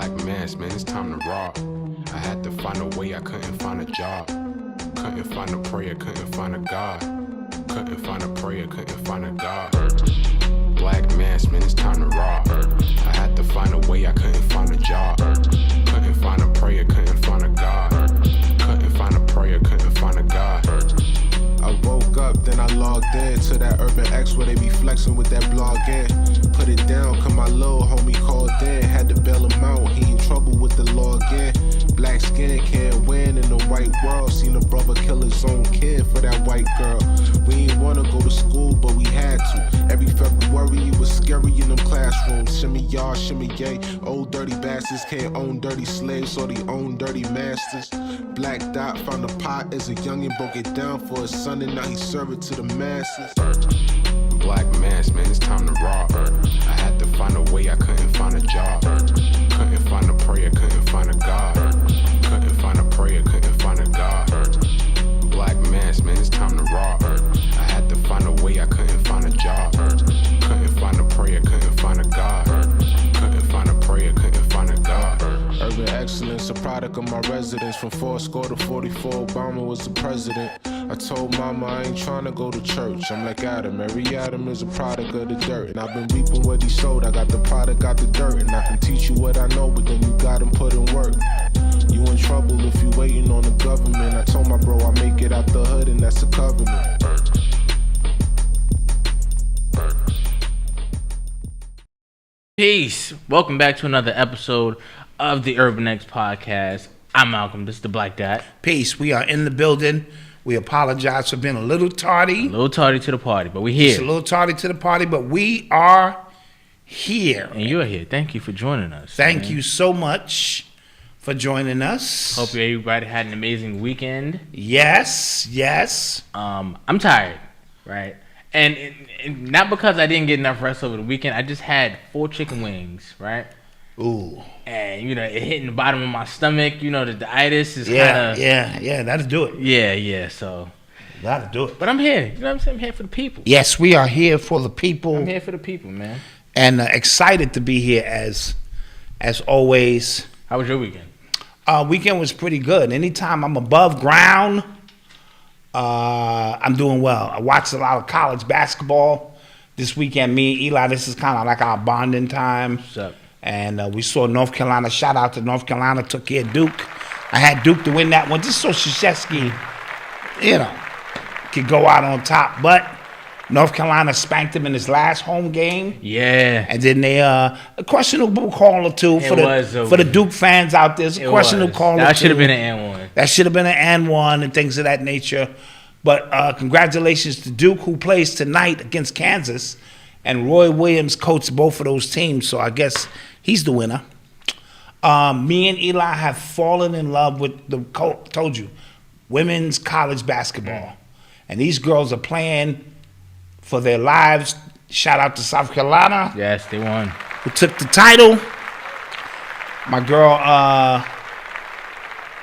Black mass, man, it's time to rob. I had to find a way, I couldn't find a job. Couldn't find a prayer, couldn't find a God. Couldn't find a prayer, couldn't find a God. Black mass, man, it's time to rob. I had to find a way, I couldn't find a job. Couldn't find a prayer, couldn't find a God. Couldn't find a prayer, couldn't find a God. I woke up, then I logged in to that Urban X where they be flexing with that blog in. Put it down, cause my little homie called in. Had to bail him out, he in trouble with the law again. Black skin can't win in the white world. Seen a brother kill his own kid for that white girl. We ain't wanna go to school, but we had to. Every February it was scary in them classrooms. Shimmy y'all, shimmy yay. Old dirty bastards can't own dirty slaves, or they own dirty masters. Black Dot found a pot as a youngin', broke it down for his son, and now he serve it to the masses. Black mass, man, it's time to rob. I had to find a way, I couldn't find a job. Couldn't find a prayer, couldn't find a God. Couldn't find a prayer, couldn't find a God. Black mass, man, it's time to rob. I had to find a way, I couldn't find a job. Couldn't find a prayer, couldn't find a God. Couldn't find a prayer, couldn't find a God. Urban excellence, a product of my residence. From 4 to 44, Obama was the president. I told mama I ain't tryna go to church. I'm like Adam, every Adam is a product of the dirt. And I've been reaping what he sowed. I got the product, got the dirt. And I can teach you what I know, but then you gotta put in work. You in trouble if you waiting on the government. I told my bro I make it out the hood, and that's a covenant. Peace. Welcome back to another episode of the Urban X podcast. I'm Malcolm. This is the Black Dot. Peace. We are in the building. We apologize for being a little tardy. A little tardy to the party, but we're here. It's a little tardy to the party, but we are here. And you're here. Thank you for joining us. Thank you so much for joining us. Hope everybody had an amazing weekend. Yes, yes. I'm tired, right? And not because I didn't get enough rest over the weekend. I just had 4 chicken wings, right? Ooh. And, it hitting the bottom of my stomach. The itis is Yeah, kind of... yeah. That'll do it. Yeah, so... That'll do it. But I'm here. You know what I'm saying? I'm here for the people. Yes, we are here for the people. I'm here for the people, man. And excited to be here as always. How was your weekend? Weekend was pretty good. Anytime I'm above ground, I'm doing well. I watched a lot of college basketball this weekend. Me and Eli, this is kind of like our bonding time. What's up? And we saw North Carolina. Shout out to North Carolina. Took care of Duke. I had Duke to win that one just so Krzyzewski, could go out on top. But North Carolina spanked him in his last home game. Yeah. And then they a questionable call or two for the Duke fans out there. It's a questionable call or two. That should have been an and one. That should have been an and one and things of that nature. But congratulations to Duke, who plays tonight against Kansas. And Roy Williams coached both of those teams, so I guess he's the winner. Me and Eli have fallen in love with told you, women's college basketball. And these girls are playing for their lives. Shout out to South Carolina. Yes, they won. Who took the title. My girl,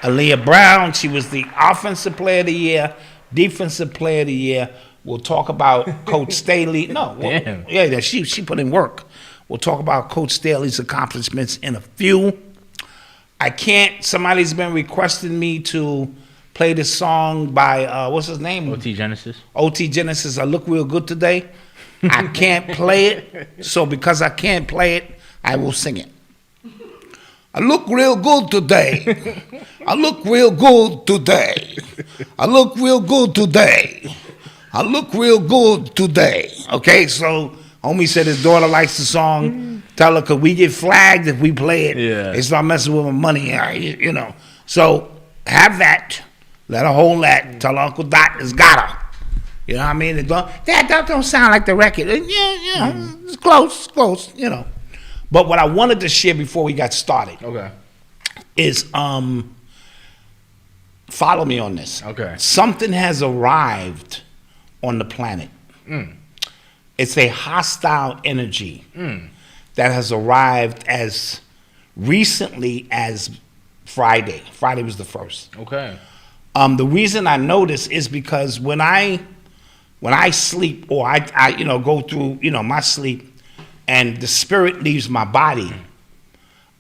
Aaliyah Brown, she was the Offensive Player of the Year, Defensive Player of the Year. We'll talk about Coach Staley. She put in work. We'll talk about Coach Staley's accomplishments in a few. Somebody's been requesting me to play this song by, what's his name? OT Genesis. OT Genesis, I Look Real Good Today. I can't play it, so because I can't play it, I will sing it. I look real good today. I look real good today. I look real good today. I look real good today. Okay, so homie said his daughter likes the song. Tell her, could we get flagged if we play it? Yeah. It's not messing with my money, So have that. Let her hold that. Tell her Uncle Dot has got her. You know what I mean? That don't sound like the record. It's close, But what I wanted to share before we got started is follow me on this. Okay. Something has arrived on the planet. It's a hostile energy that has arrived as recently as Friday. Friday was the 1st. Okay. The reason I know this is because when I sleep or I go through my sleep and the spirit leaves my body,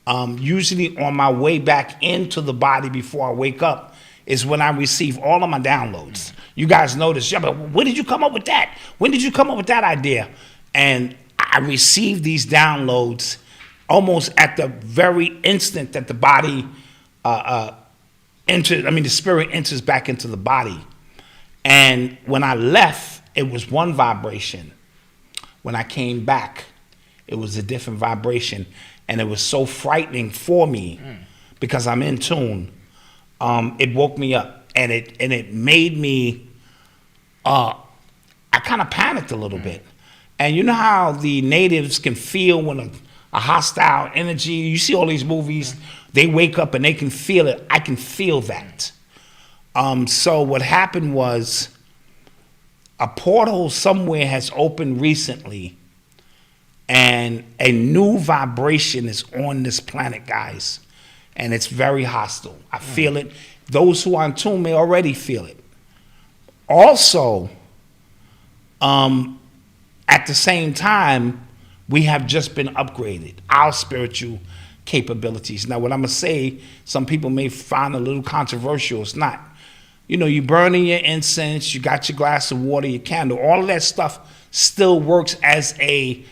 usually on my way back into the body before I wake up is when I receive all of my downloads. You guys notice, yeah, but when did you come up with that? When did you come up with that idea? And I receive these downloads almost at the very instant that the body the spirit enters back into the body. And when I left, it was one vibration. When I came back, it was a different vibration. And it was so frightening for me because I'm in tune. It woke me up, and it made me, I kind of panicked a little bit. And you know how the natives can feel when a hostile energy, you see all these movies, they wake up and they can feel it. I can feel that. So what happened was a portal somewhere has opened recently, and a new vibration is on this planet, guys. And it's very hostile. I feel it. Those who are in tune may already feel it. Also, at the same time, we have just been upgraded, our spiritual capabilities. Now, what I'm going to say, some people may find a little controversial. It's not. You know, you burning your incense, you got your glass of water, your candle, all of that stuff still works as a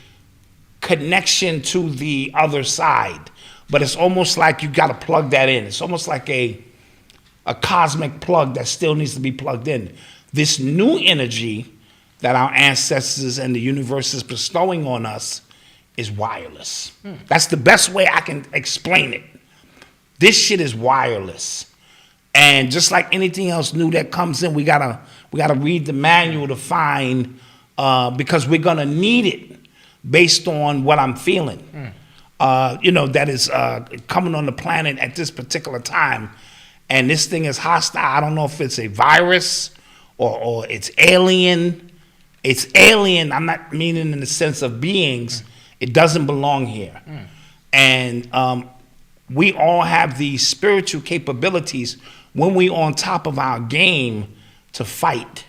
connection to the other side. But it's almost like you got to plug that in. It's almost like a cosmic plug that still needs to be plugged in. This new energy that our ancestors and the universe is bestowing on us is wireless. That's the best way I can explain it. This shit is wireless. And just like anything else new that comes in, we gotta read the manual to find, because we're gonna need it based on what I'm feeling. That is coming on the planet at this particular time. And this thing is hostile. I don't know if it's a virus or it's alien. It's alien. I'm not meaning in the sense of beings. It doesn't belong here. And we all have these spiritual capabilities when we on top of our game to fight.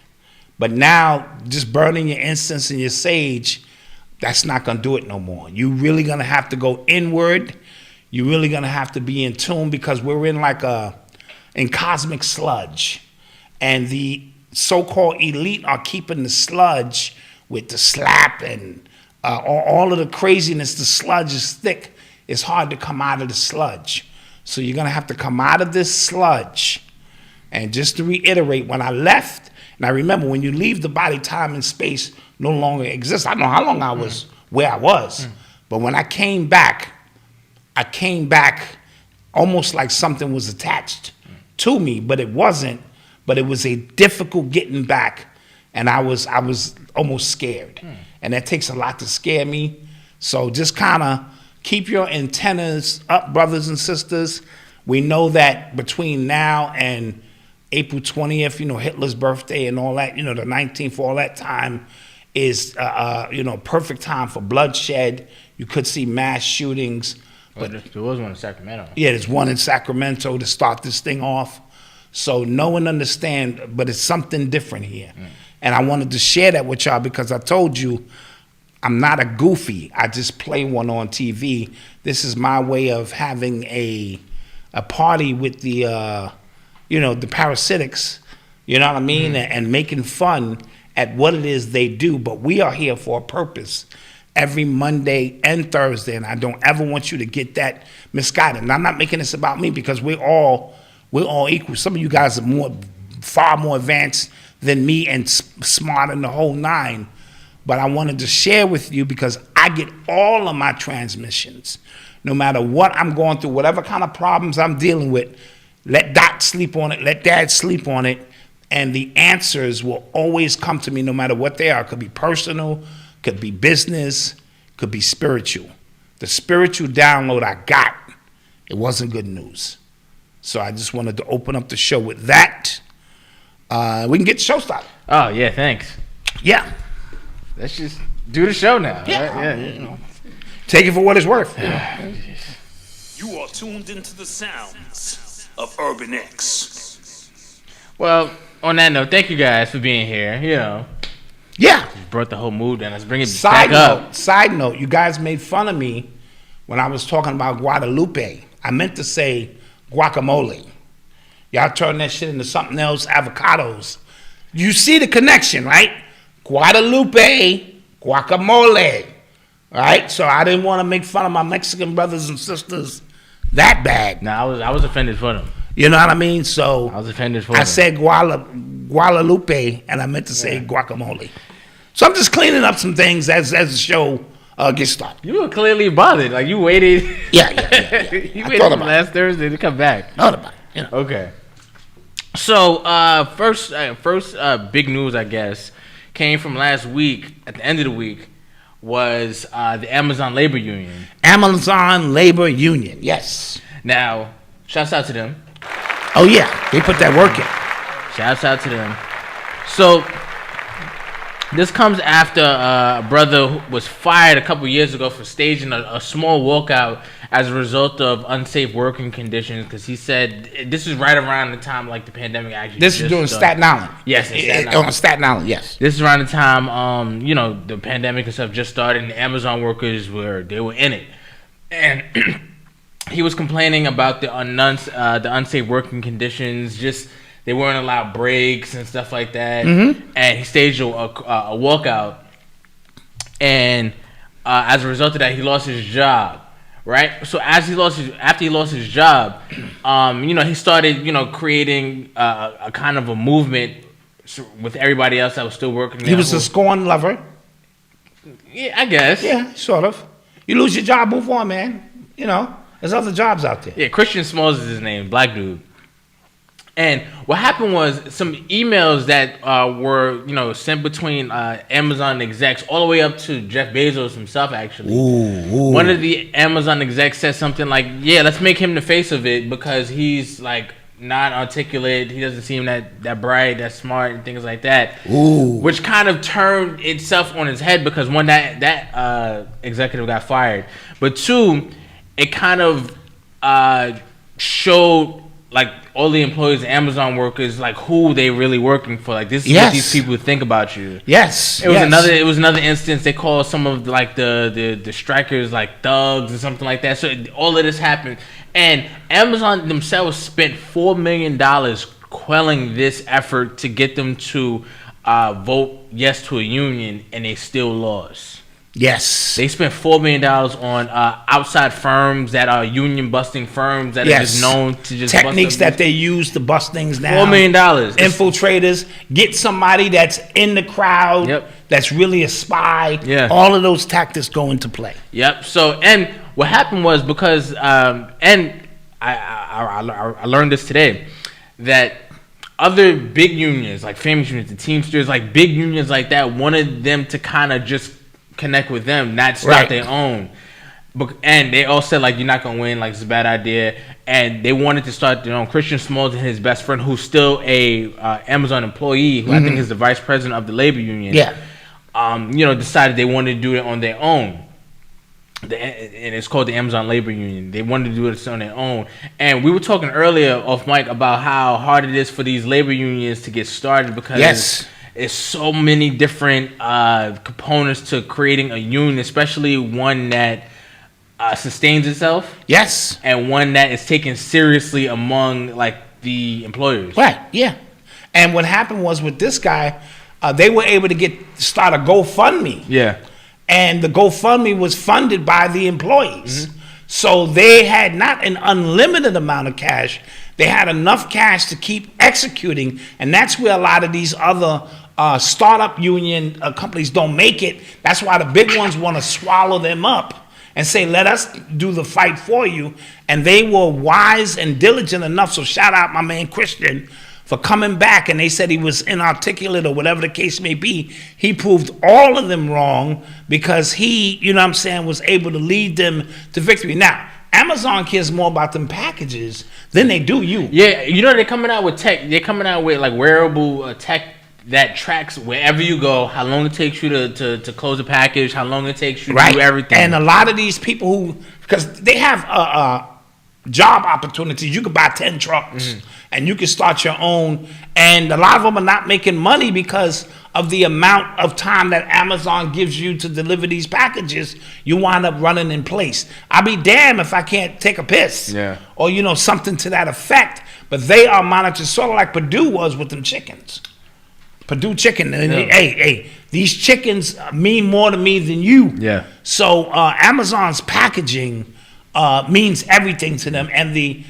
But now just burning your incense and your sage, that's not going to do it no more. You're really going to have to go inward. You're really going to have to be in tune, because we're in cosmic sludge. And the so-called elite are keeping the sludge with the slap and all of the craziness. The sludge is thick. It's hard to come out of the sludge. So you're going to have to come out of this sludge. And just to reiterate, when I left, and I remember when you leave the body, time and space no longer exists. I don't know how long I was where I was. But when I came back almost like something was attached to me, but it wasn't. But it was a difficult getting back, and I was almost scared. And that takes a lot to scare me. So just kind of keep your antennas up, brothers and sisters. We know that between now and April 20th, Hitler's birthday and all that, the 19th, all that time is, perfect time for bloodshed. You could see mass shootings. But there was one in Sacramento. Yeah, there's one in Sacramento to start this thing off. So know and understand, but it's something different here. And I wanted to share that with y'all because I told you I'm not a goofy. I just play one on TV. This is my way of having a party with the, the parasitics, you know what I mean? And making fun at what it is they do. But we are here for a purpose every Monday and Thursday. And I don't ever want you to get that misguided. And I'm not making this about me because we're all equal. Some of you guys are far more advanced than me and smart in the whole nine. But I wanted to share with you because I get all of my transmissions. No matter what I'm going through, whatever kind of problems I'm dealing with, let Dot sleep on it, let Dad sleep on it, and the answers will always come to me no matter what they are. It could be personal, could be business, could be spiritual. The spiritual download I got, it wasn't good news. So I just wanted to open up the show with that. We can get the show started. Oh, yeah, thanks. Yeah. Let's just do the show now. Yeah. Right? Yeah. Take it for what it's worth. You are tuned into the sounds of Urban X. Well, on that note, thank you guys for being here. Yeah. You brought the whole mood down. Let's bring it back up. Side note, you guys made fun of me when I was talking about Guadalupe. I meant to say guacamole. Y'all turn that shit into something else, avocados. You see the connection, right? Guadalupe, guacamole. Right? So I didn't want to make fun of my Mexican brothers and sisters that bad. No, I was offended for them. You know what I mean? So I was offended for them. I said Guadalupe, and I meant to say guacamole. So I'm just cleaning up some things as the show gets started. You were clearly bothered. Like, you waited. Yeah. You waited till last Thursday to come back. Thought about it. You know. Okay. So, first big news, I guess, came from last week, at the end of the week, was the Amazon Labor Union. Amazon Labor Union, yes. Now, shouts out to them. Oh, yeah. They put that work in. Shouts out to them. So, this comes after a brother who was fired a couple years ago for staging a small walkout as a result of unsafe working conditions, because he said this is right around the time like the pandemic actually. This is during Staten Island. Yes, in Staten Island. On Staten Island, yes. This is around the time the pandemic and stuff just started, and the Amazon workers were in it, and he was complaining about the unsafe working conditions. Just they weren't allowed breaks and stuff like that, and he staged a walkout, and as a result of that, he lost his job. Right, so after he lost his job, he started creating a kind of a movement with everybody else that was still working there. He was a scorn lover. Yeah, I guess. Yeah, sort of. You lose your job, move on, man. There's other jobs out there. Yeah, Christian Smalls is his name, black dude. And what happened was some emails that were sent between Amazon execs all the way up to Jeff Bezos himself, actually. Ooh. One of the Amazon execs said something like, yeah, let's make him the face of it because he's like not articulate, he doesn't seem that bright, that smart, and things like that. Ooh. Which kind of turned itself on its head, because one, that executive got fired, but two, it kind of showed like all the employees, Amazon workers, like who they really working for. Like, this is what these people think about you. Yes. It was another instance. They called some of like the strikers like thugs or something like that. So all of this happened, and Amazon themselves spent $4 million quelling this effort to get them to vote yes to a union, and they still lost. Yes. They spent $4 million on outside firms that are union busting firms that are just known to just techniques bust that they use to bust things now. $4 million. Infiltrators. Get somebody that's in the crowd. Yep. That's really a spy. Yeah. All of those tactics go into play. Yep. So, and what happened was because, and I learned this today, that other big unions, like famous unions, the Teamsters, like big unions like that, wanted them to kind of just connect with them, not start their own. And they all said, like, you're not going to win, like, it's a bad idea. And they wanted to start their own. Christian Smalls and his best friend, who's still a Amazon employee, who I think is the vice president of the labor union, decided they wanted to do it on their own. And it's called the Amazon Labor Union. They wanted to do it on their own. And we were talking earlier off mic about how hard it is for these labor unions to get started, because it's so many different components to creating a union, especially one that sustains itself. Yes. And one that is taken seriously among, like, the employers. Right, yeah. And what happened was with this guy, they were able to start a GoFundMe. Yeah. And the GoFundMe was funded by the employees. So they had not an unlimited amount of cash. They had enough cash to keep executing. And that's where a lot of these other startup union companies don't make it. That's why the big ones want to swallow them up and say, let us do the fight for you. And they were wise and diligent enough. So shout out my man Christian for coming back. And they said he was inarticulate or whatever the case may be. He proved all of them wrong because he, was able to lead them to victory. Now, Amazon cares more about them packages than they do you. Yeah, they're coming out with tech. They're coming out with like wearable tech that tracks wherever you go, how long it takes you to close a package, how long it takes you to do everything. And a lot of these people because they have job opportunities. You could buy 10 trucks and you can start your own. And a lot of them are not making money because of the amount of time that Amazon gives you to deliver these packages, you wind up running in place. I'll be damned if I can't take a piss. Yeah. Or, something to that effect. But they are monitored sort of like Purdue was with them chickens. Purdue chicken. And hey, these chickens mean more to me than you. Yeah. So Amazon's packaging means everything to them. And the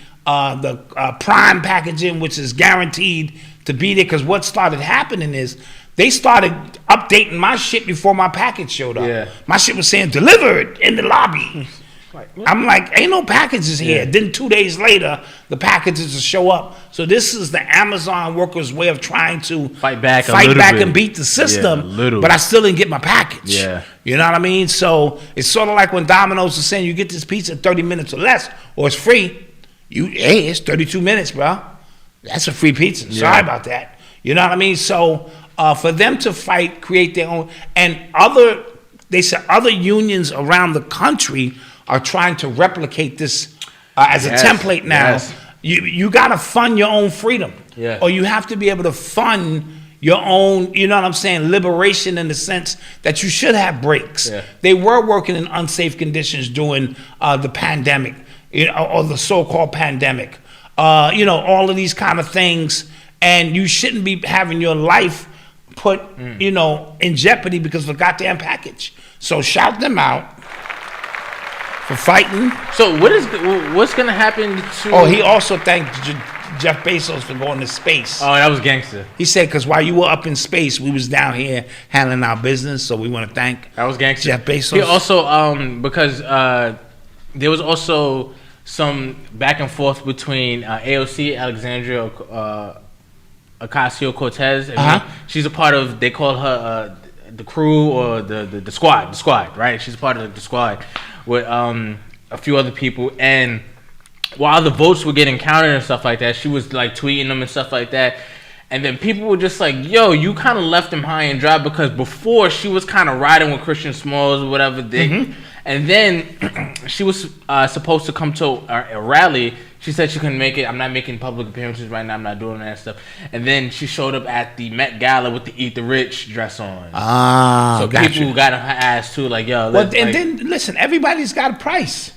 Prime packaging, which is guaranteed to be there, because what started happening is they started updating my shit before my package showed up. Yeah. My shit was saying delivered in the lobby. I'm like, ain't no packages here. Then 2 days later, the packages will show up. So this is the Amazon workers' way of trying to fight back and beat the system. But I still didn't get my package. Yeah. You know what I mean? So it's sort of like when Domino's is saying you get this pizza in 30 minutes or less, or it's free. It's 32 minutes, bro. That's a free pizza. Sorry about that. You know what I mean? So for them to fight, create their own, and they said other unions around the country are trying to replicate this as a template now. Yes. You got to fund your own freedom. Yeah. Or you have to be able to fund your own, liberation in the sense that you should have breaks. Yeah. They were working in unsafe conditions during the pandemic, or the so-called pandemic. All of these kind of things. And you shouldn't be having your life put, in jeopardy because of a goddamn package. So shout them out for fighting. So what's gonna happen to? Oh, he also thanked Jeff Bezos for going to space. Oh, that was gangster. He said, because while you were up in space, we was down here handling our business. So we want to thank That was gangster. Jeff Bezos. He also because there was also some back and forth between AOC, Alexandria Ocasio-Cortez. She's a part of, they call her the crew or the squad, right? She's a part of the squad with a few other people. And while the votes were getting counted and stuff like that, she was like tweeting them and stuff like that. And then people were just like, yo, you kind of left him high and dry, because before she was kind of riding with Christian Smalls or whatever. And then she was supposed to come to a rally. She said she couldn't make it. I'm not making public appearances right now. I'm not doing that stuff. And then she showed up at the Met Gala with the Eat the Rich dress on. So people got on her ass too, like, yo. Then listen, everybody's got a price.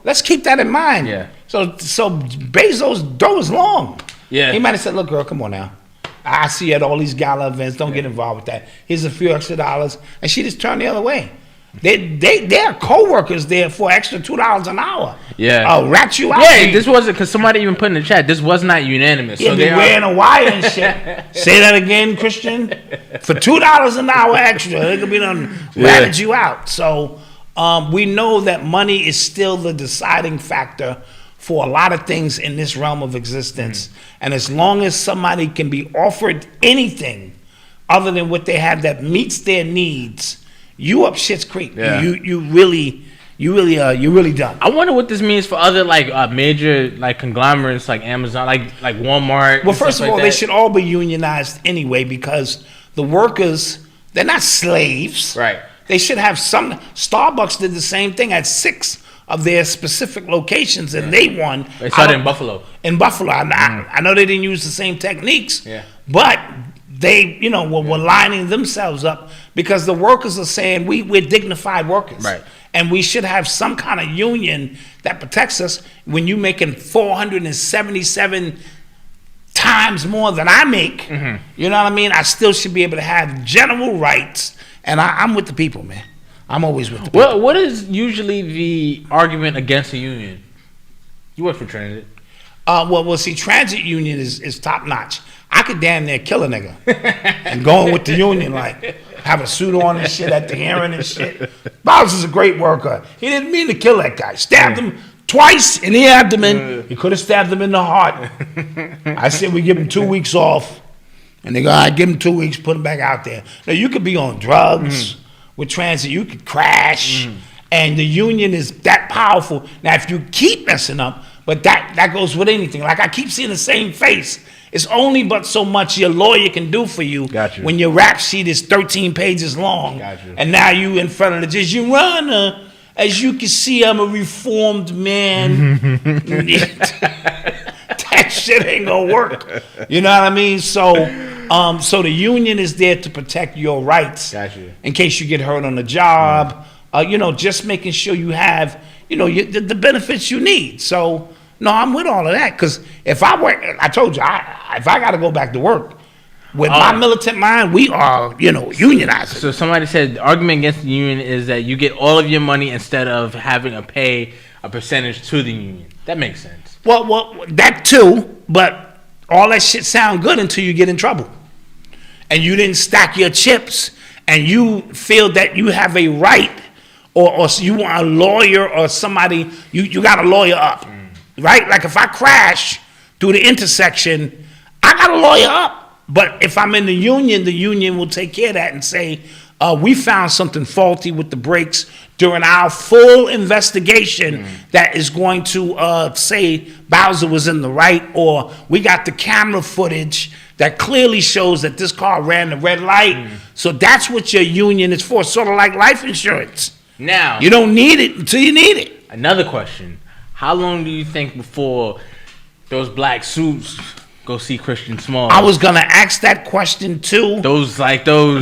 Let's keep that in mind. Yeah. So Bezos' door is long. Yeah. He might have said, look, girl, come on now. I see you at all these gala events. Don't get involved with that. Here's a few extra dollars. And she just turned the other way. They're co-workers there for extra $2 an hour. Yeah. Rat you out. Yeah, this wasn't, because somebody even put in the chat, this was not unanimous. Yeah, so they wearing a wire and shit. Say that again, Christian. For $2 an hour extra, they could be done ratted you out. So we know that money is still the deciding factor for a lot of things in this realm of existence. And as long as somebody can be offered anything other than what they have that meets their needs, you up shit's creek. Yeah. You're really done. I wonder what this means for other major conglomerates like Amazon, like Walmart. Well, first of all, they should all be unionized anyway, because the workers, they're not slaves. Right. They should have some. Starbucks did the same thing at 6 of their specific locations, and they won. They started in Buffalo. I know they didn't use the same techniques, but they, were lining themselves up, because the workers are saying we're dignified workers, right? And we should have some kind of union that protects us. When you're making 477 times more than I make, you know what I mean? I still should be able to have general rights, and I'm with the people, man. I'm always with the people. Well, what is usually the argument against a union? You work for transit. See, transit union is top notch. I could damn near kill a nigga and go in with the union, like have a suit on and shit at the hearing and shit. Bowles is a great worker. He didn't mean to kill that guy. Stabbed him twice in the abdomen. He could have stabbed him in the heart. I said we give him 2 weeks off, and they go, I give him 2 weeks, put him back out there. Now you could be on drugs with transit. You could crash, and the union is that powerful. Now if you keep messing up, but that goes with anything. Like I keep seeing the same face. It's only but so much your lawyer can do for you when your rap sheet is 13 pages long. And now you in front of the judge. Your Honor, as you can see, I'm a reformed man. That shit ain't gonna work. You know what I mean? So So the union is there to protect your rights. Gotcha. In case you get hurt on the job. Just making sure you have, the benefits you need. So, no, I'm with all of that. Because if I work, I told you, if I got to go back to work, with my militant mind, we are, unionizing. So somebody said the argument against the union is that you get all of your money instead of having to pay a percentage to the union. That makes sense. Well, that too, but all that shit sound good until you get in trouble. And you didn't stack your chips, and you feel that you have a right, or you want a lawyer or somebody, you got a lawyer up, right? Like if I crash through the intersection, I got a lawyer up. But if I'm in the union will take care of that and say, we found something faulty with the brakes during our full investigation that is going to say Bowser was in the right, or we got the camera footage that clearly shows that this car ran the red light. So that's what your union is for, sort of like life insurance. Now, you don't need it until you need it. Another question. How long do you think before those black suits go see Christian Smalls? I was gonna ask that question too. Those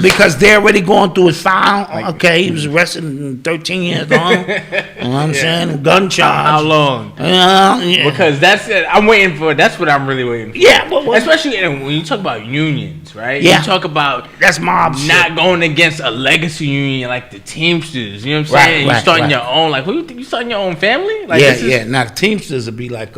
because they're already going through his file. Okay, he was arrested 13 years long. You know what I'm saying? Gun charge. How long? Yeah. Because that's it. That's what I'm really waiting for. Yeah, well, especially when you talk about unions, right? Yeah. You talk about that's mob not shit. going against a legacy union like the Teamsters. You know what I'm saying? You're starting your own. Like, who you think you starting your own family? Like, yeah. Now the Teamsters would be like,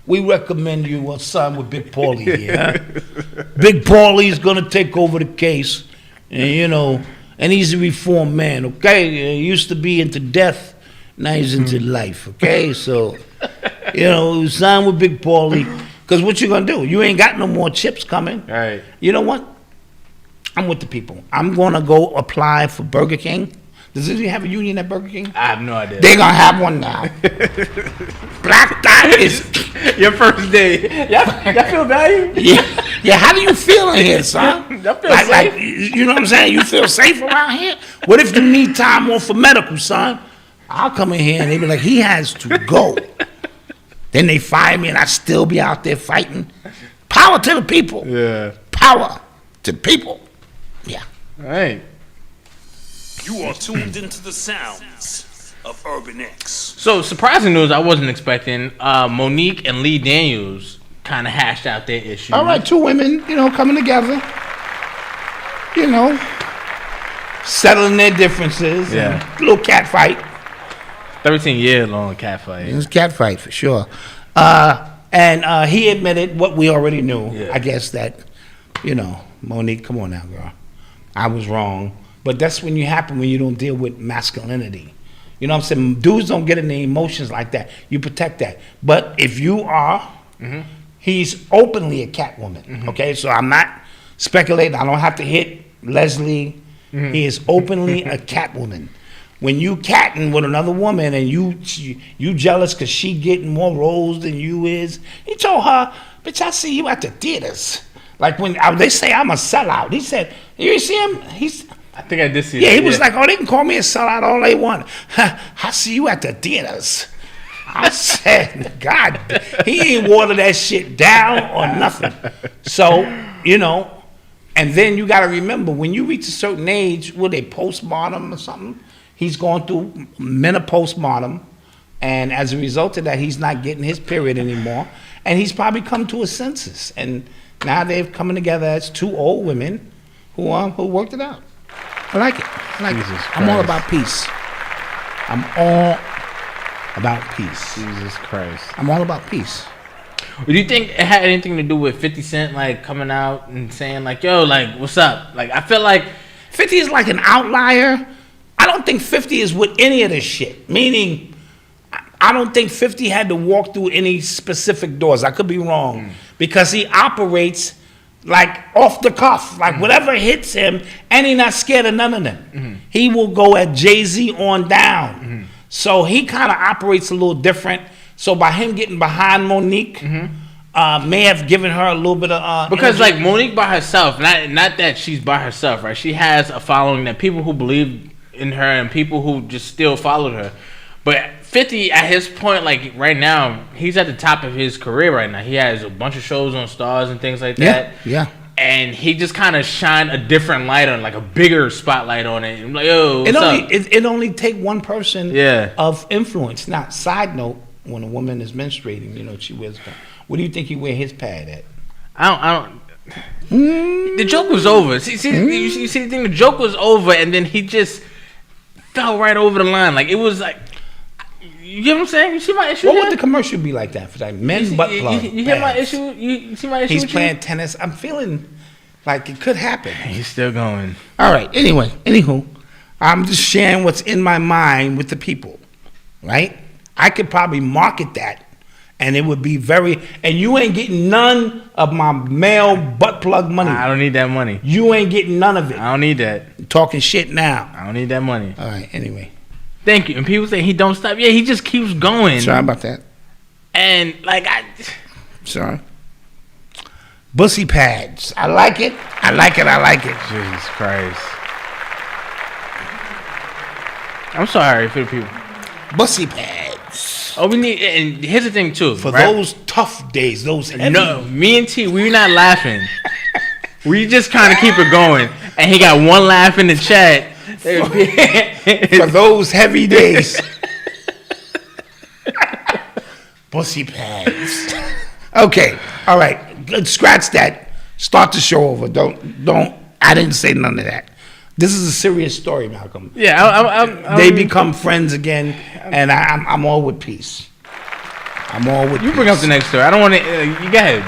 we recommend you sign with Big Paulie here. Huh? Big Paulie's gonna take over the case, and and he's a reformed man. Okay, he used to be into death, now he's into life. Okay, so sign with Big Paulie, because what you gonna do? You ain't got no more chips coming. Right. You know what? I'm with the people. I'm gonna go apply for Burger King. Does he have a union at Burger King? I have no idea. They're gonna have one now. Black Dot is your first day. Y'all feel value? Yeah. How do you feel in here, son? I feel safe. You know what I'm saying? You feel safe around here? What if you need time off for medical, son? I'll come in here and they be like, he has to go. Then they fire me and I still be out there fighting. Power to the people. Yeah. Power to the people. Yeah. All right. You are tuned into the sounds of Urban X. So, surprising news I wasn't expecting. Monique and Lee Daniels kind of hashed out their issue. All right, two women, coming together. Settling their differences. Yeah. A little cat fight. 13-year-long cat fight. It was a cat fight for sure. And he admitted what we already knew. Yeah. I guess that, Monique, come on now, girl. I was wrong. But that's when you don't deal with masculinity. You know what I'm saying? Dudes don't get in the emotions like that. You protect that. But if you are, he's openly a cat woman. Okay, so I'm not speculating. I don't have to hit Leslie. He is openly a cat woman. When you catting with another woman and you jealous because she getting more roles than you is, he told her, bitch, I see you at the theaters. Like when they say I'm a sellout. He said, you see him? I think I did see Yeah, that. he was like, they can call me a sellout all they want. I see you at the theaters. I said, God, he ain't water that shit down or nothing. So, and then you got to remember, when you reach a certain age, will they postpartum or something? He's going through postpartum, and as a result of that, he's not getting his period anymore, and he's probably come to his senses. And now they're coming together as two old women who worked it out. I like it. I'm all about peace. I'm all about peace. Jesus Christ. I'm all about peace. Do you think it had anything to do with 50 Cent like coming out and saying like, yo, like, what's up? Like, I feel like 50 is like an outlier. I don't think 50 is with any of this shit. Meaning, I don't think 50 had to walk through any specific doors. I could be wrong. Because he operates like off the cuff, like whatever hits him, and he's not scared of none of them. He will go at Jay-Z on down. So he kind of operates a little different. So by him getting behind Monique, may have given her a little bit of because energy. like Monique by herself, not that she's by herself, right? She has a following that people who believe in her and people who just still followed her. But 50 at his point, like right now, he's at the top of his career right now. He has a bunch of shows on Stars and things like that. Yeah. And he just kind of shined a different light on, like a bigger spotlight on it. I'm like, yo, what's up? It only take one person Yeah. of influence. Now, side note, when a woman is menstruating, she wears pad. Where do you think he wear his pad at? I don't. The joke was over. See the thing? The joke was over, and then he just fell right over the line. Like, it was like, you get what I'm saying? You see my issue? What there? would the commercial be like that for that? Men butt plug. You hear my issue? You see my issue? He's playing tennis. I'm feeling like it could happen. He's still going. All right. Anywho, I'm just sharing what's in my mind with the people, right? I could probably market that, and it would be and you ain't getting none of my male butt plug money. I don't need that money. You ain't getting none of it. I don't need that. Talking shit now. I don't need that money. All right. Anyway. Thank you. And people say he don't stop. Yeah, he just keeps going. Sorry about that. And like Sorry. Bussy pads. I like it. Jesus Christ. I'm sorry for the people. Bussy pads. Oh, we need. And here's the thing too. For right? those tough days, those heavy. No, me and T, we're not laughing. We just kind of keep it going. And he got one laugh in the chat. For those heavy days. Pussy pads. Okay. All right. Good. Scratch that. Start the show over. Don't. I didn't say none of that. This is a serious story, Malcolm. Yeah, they become friends again, and I'm all with peace. I'm all with. You bring up the next story. I don't want to. You go ahead.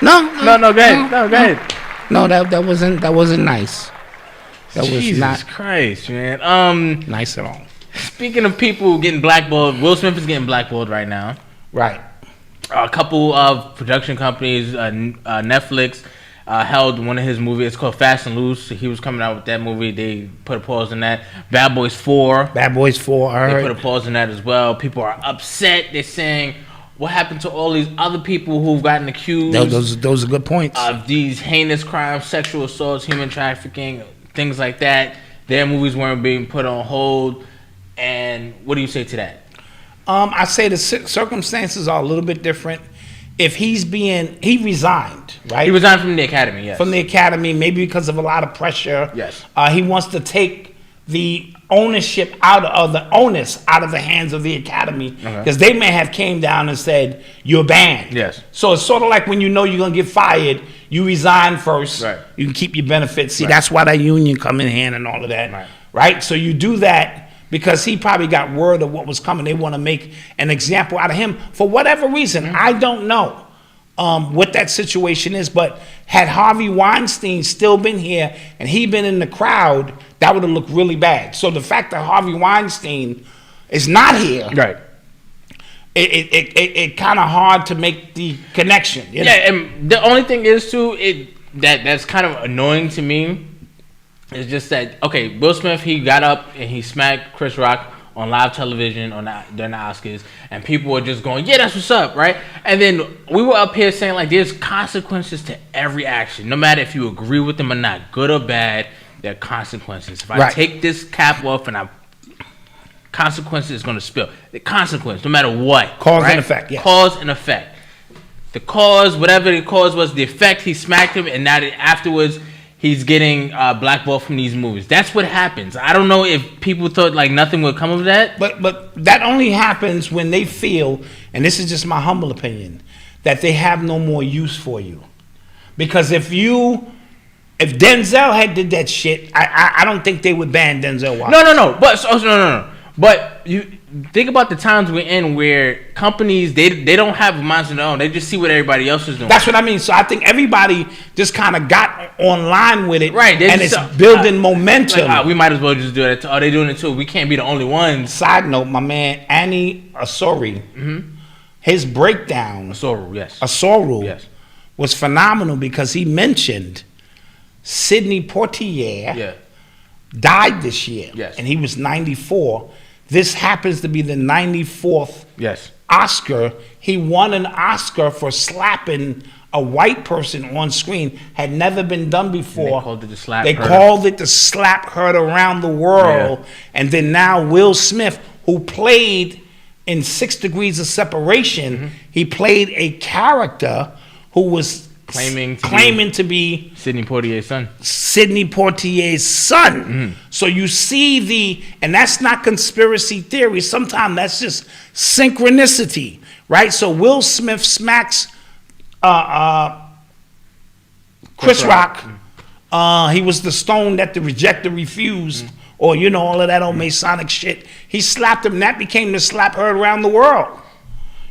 No. Go ahead. No, go ahead. No, that wasn't nice. That Jesus was not Christ, man. Nice at all. Speaking of people getting blackballed, Will Smith is getting blackballed right now. Right. A couple of production companies, Netflix, held one of his movies. It's called Fast and Loose. He was coming out with that movie. They put a pause on that. Bad Boys 4. I heard. They put a pause on that as well. People are upset. They're saying, what happened to all these other people who've gotten accused? Those are good points. Of these heinous crimes, sexual assaults, human trafficking, things like that. Their movies weren't being put on hold. And what do you say to that? I say the circumstances are a little bit different. If he resigned, right? He resigned from the academy, yes. From the academy, maybe because of a lot of pressure. Yes. He wants to take the ownership out of the onus out of the hands of the academy, because they may have came down and said you're banned. Yes. So it's sort of like when you know you're gonna get fired, you resign first. Right. You can keep your benefits. See, that's why that union come in hand and all of that. Right. Right. So you do that because he probably got word of what was coming. They want to make an example out of him for whatever reason. I don't know what that situation is, but had Harvey Weinstein still been here and he been in the crowd, that would have looked really bad. So the fact that Harvey Weinstein is not here, Right. it kind of hard to make the connection. You know? Yeah, and the only thing is too, that's kind of annoying to me. It's just that, okay, Will Smith, he got up and he smacked Chris Rock on live television during the Oscars, and people were just going, yeah, that's what's up, right? And then we were up here saying, like, there's consequences to every action, no matter if you agree with them or not, good or bad, there are consequences. If I take this cap off and consequences is going to spill. The consequence, no matter what. Cause and effect, yes. Cause and effect. The cause, whatever the cause was, the effect, he smacked him, and now that afterwards, he's getting blackballed from these movies. That's what happens. I don't know if people thought like nothing would come of that. But that only happens when they feel, and this is just my humble opinion, that they have no more use for you. Because if Denzel had did that shit, I don't think they would ban Denzel Washington. No. But you think about the times we're in where companies they don't have minds of their own. They just see what everybody else is doing. That's what I mean. So I think everybody just kind of got online with it, right? And it's building momentum. Like, we might as well just do it. Oh, they doing it too. We can't be the only ones. Side note: my man Annie Asori, his breakdown, Asoru, yes, was phenomenal because he mentioned Sidney Poitier died this year, and he was 94. This happens to be the 94th Oscar. He won an Oscar for slapping a white person on screen. Had never been done before. And they called it the slap. Called it the slap heard around the world. Yeah. And then now Will Smith, who played in 6 Degrees of Separation, he played a character who was claiming to be Sidney Poitier's son. Mm-hmm. So you see and that's not conspiracy theory. Sometimes that's just synchronicity, right? So Will Smith smacks Chris Rock. He was the stone that the rejecter refused, or all of that old Masonic shit. He slapped him, and that became the slap heard around the world.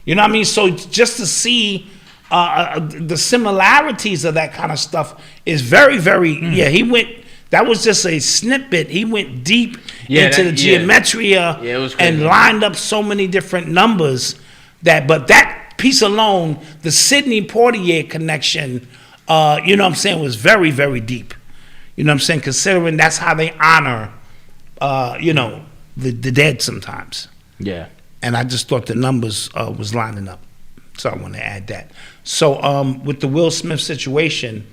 You know what I mean? So just to see the similarities of that kind of stuff is very, very. Yeah, he went. That was just a snippet. He went deep into the geometria and lined up so many different numbers but that piece alone, the Sidney Poitier connection, you know what I'm saying, was very, very deep. You know what I'm saying? Considering that's how they honor, the dead sometimes. Yeah. And I just thought the numbers was lining up. So I want to add that. So with the Will Smith situation,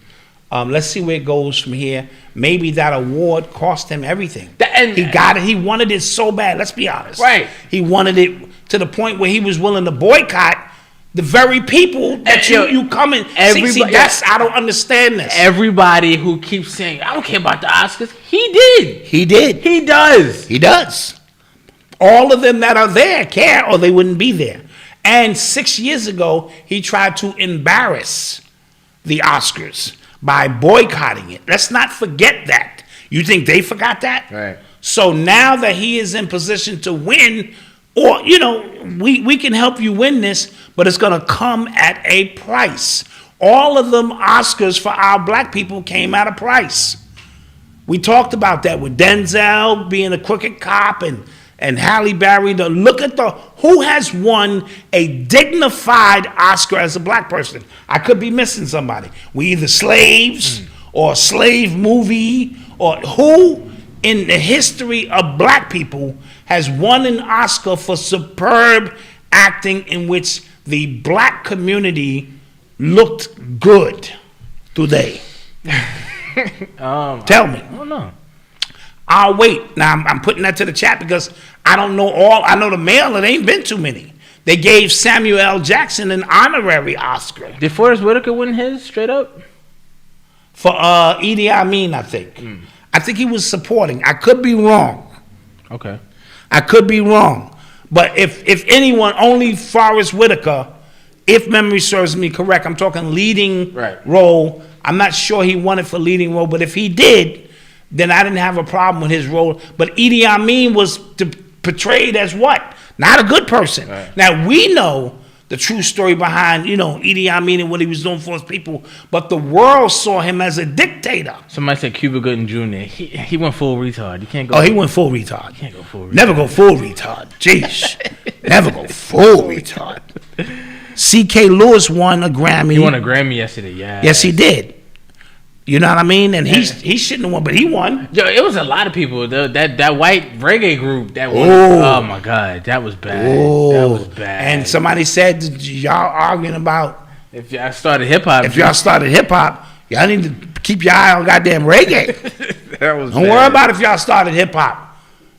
let's see where it goes from here. Maybe that award cost him everything. He got it. He wanted it so bad. Let's be honest. Right. He wanted it to the point where he was willing to boycott the very people that you come in. See, I don't understand this. Everybody who keeps saying, I don't care about the Oscars, he did. He did. He does. He does. All of them that are there care, or they wouldn't be there. And 6 years ago, he tried to embarrass the Oscars by boycotting it. Let's not forget that. You think they forgot that? Right. So now that he is in position to win, or, we can help you win this, but it's going to come at a price. All of them Oscars for our black people came at a price. We talked about that with Denzel being a crooked cop and Halle Berry. Look at who has won a dignified Oscar as a black person. I could be missing somebody. We either slaves or a slave movie, or who in the history of black people has won an Oscar for superb acting in which the black community looked good today? Tell me. I don't know. I'll wait. Now, I'm putting that to the chat because I don't know all. I know the male, it ain't been too many. They gave Samuel L. Jackson an honorary Oscar. Did Forrest Whitaker win his straight up? For Idi Amin, I think. I think he was supporting. I could be wrong. Okay. I could be wrong. But if anyone, only Forrest Whitaker, if memory serves me correct, I'm talking leading role. I'm not sure he won it for leading role, but if he did, then I didn't have a problem with his role. But Idi Amin was portrayed as what? Not a good person. Right. Now, we know the true story behind, Idi Amin and what he was doing for his people, but the world saw him as a dictator. Somebody said Cuba Gooding Jr. He went full retard. You can't go. Oh, he went full retard. You can't go full retard. Never go full retard. Jeez. Never go full retard. C.K. Lewis won a Grammy. He won a Grammy yesterday, yeah. Yes, he did. You know what I mean? And he shouldn't have won, but he won. Yo, it was a lot of people. That white reggae group that won. Oh my God, that was bad. That was bad. And somebody said y'all arguing about if y'all started hip hop. If y'all started hip hop, y'all need to keep your eye on goddamn reggae. That was. Don't worry about if y'all started hip hop.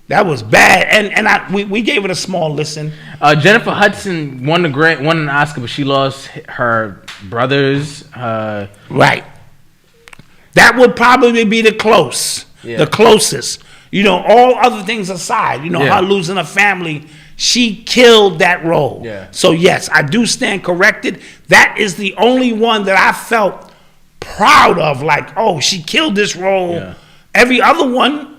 That was bad. And we gave it a small listen. Jennifer Hudson won an Oscar, but she lost her brothers. Right. That would probably be the closest. All other things aside, her losing a family, she killed that role. Yeah. So yes, I do stand corrected. That is the only one that I felt proud of. Like, oh, she killed this role. Yeah. Every other one,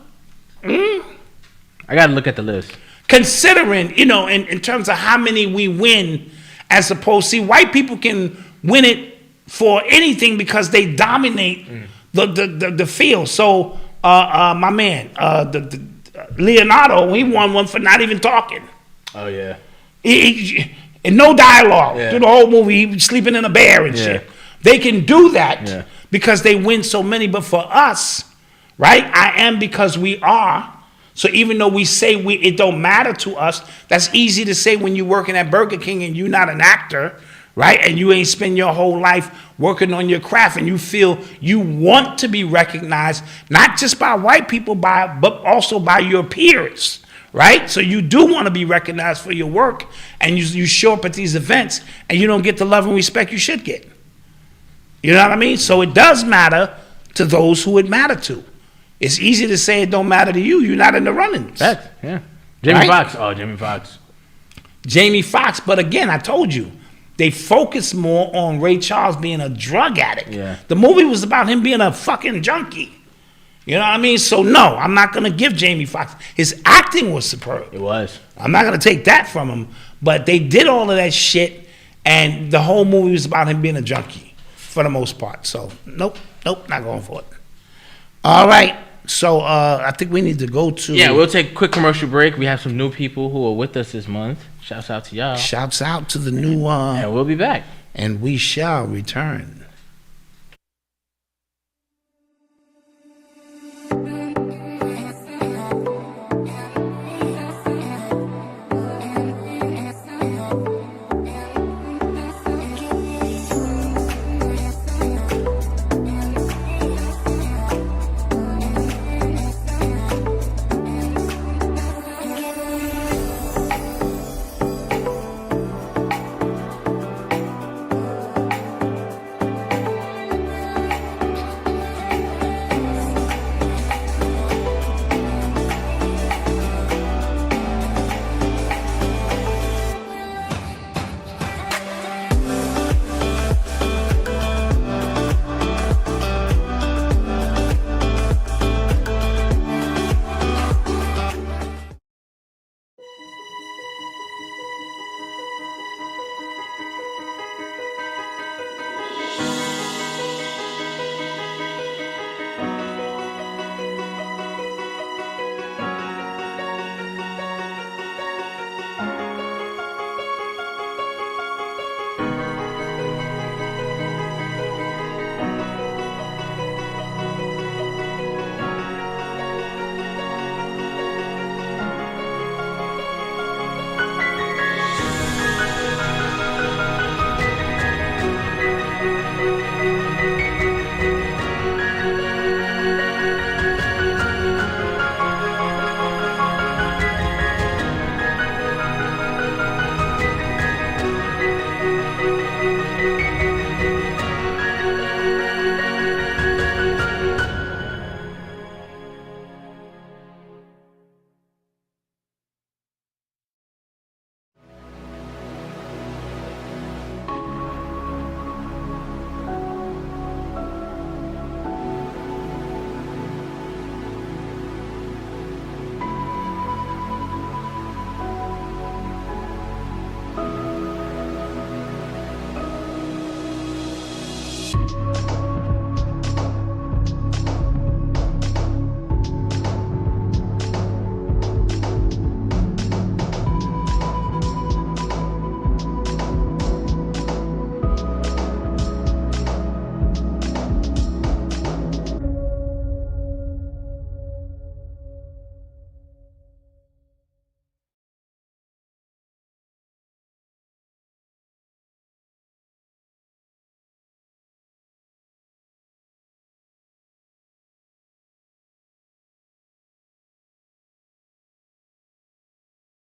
I got to look at the list. Considering, in terms of how many we win, as opposed, see, white people can win it for anything because they dominate the field. So my man, the Leonardo, he won one for not even talking. Oh yeah. And no dialogue through the whole movie. He was sleeping in a bear and shit. They can do that because they win so many. But for us, right? I am because we are. So even though we say it don't matter to us, that's easy to say when you're working at Burger King and you're not an actor. Right? And you ain't spend your whole life working on your craft and you feel you want to be recognized, not just by white people, but also by your peers. Right? So you do want to be recognized for your work, and you show up at these events and you don't get the love and respect you should get. You know what I mean? So it does matter to those who it matter to. It's easy to say it don't matter to you. You're not in the running. Facts, yeah. Jamie Right? Foxx. Oh, Jamie Foxx. Jamie Foxx, but again, I told you, they focus more on Ray Charles being a drug addict. Yeah. The movie was about him being a fucking junkie. You know what I mean? So no, I'm not gonna give Jamie Foxx. His acting was superb. It was. I'm not gonna take that from him. But they did all of that shit, and the whole movie was about him being a junkie for the most part. So nope, not going for it. All right. So I think we need to go to. Yeah, we'll take a quick commercial break. We have some new people who are with us this month. Shouts out to y'all. Shouts out to the new. And we'll be back. And we shall return.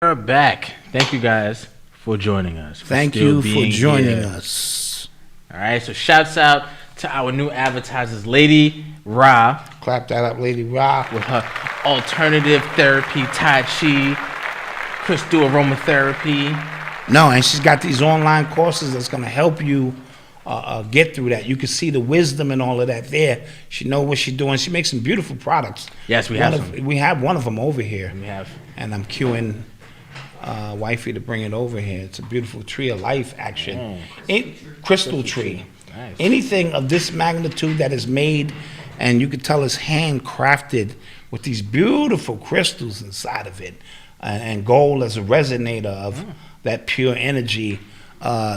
We're back. Thank you guys for joining us. Thank you for joining us. All right, so shouts out to our new advertisers, Lady Ra, Clap that up, Lady Ra. with her alternative therapy, Tai Chi, crystal aromatherapy. No, and she's got these online courses that's going to help you get through that. You can see the wisdom and all of that there. She knows what she's doing. She makes some beautiful products. Yes, we have some. We have one of them over here. We have. And I'm queuing wifey to bring it over here. It's a beautiful tree of life action. Crystal tree. Nice. Anything of this magnitude that is made, and you could tell it's handcrafted with these beautiful crystals inside of it, and gold as a resonator of that pure energy.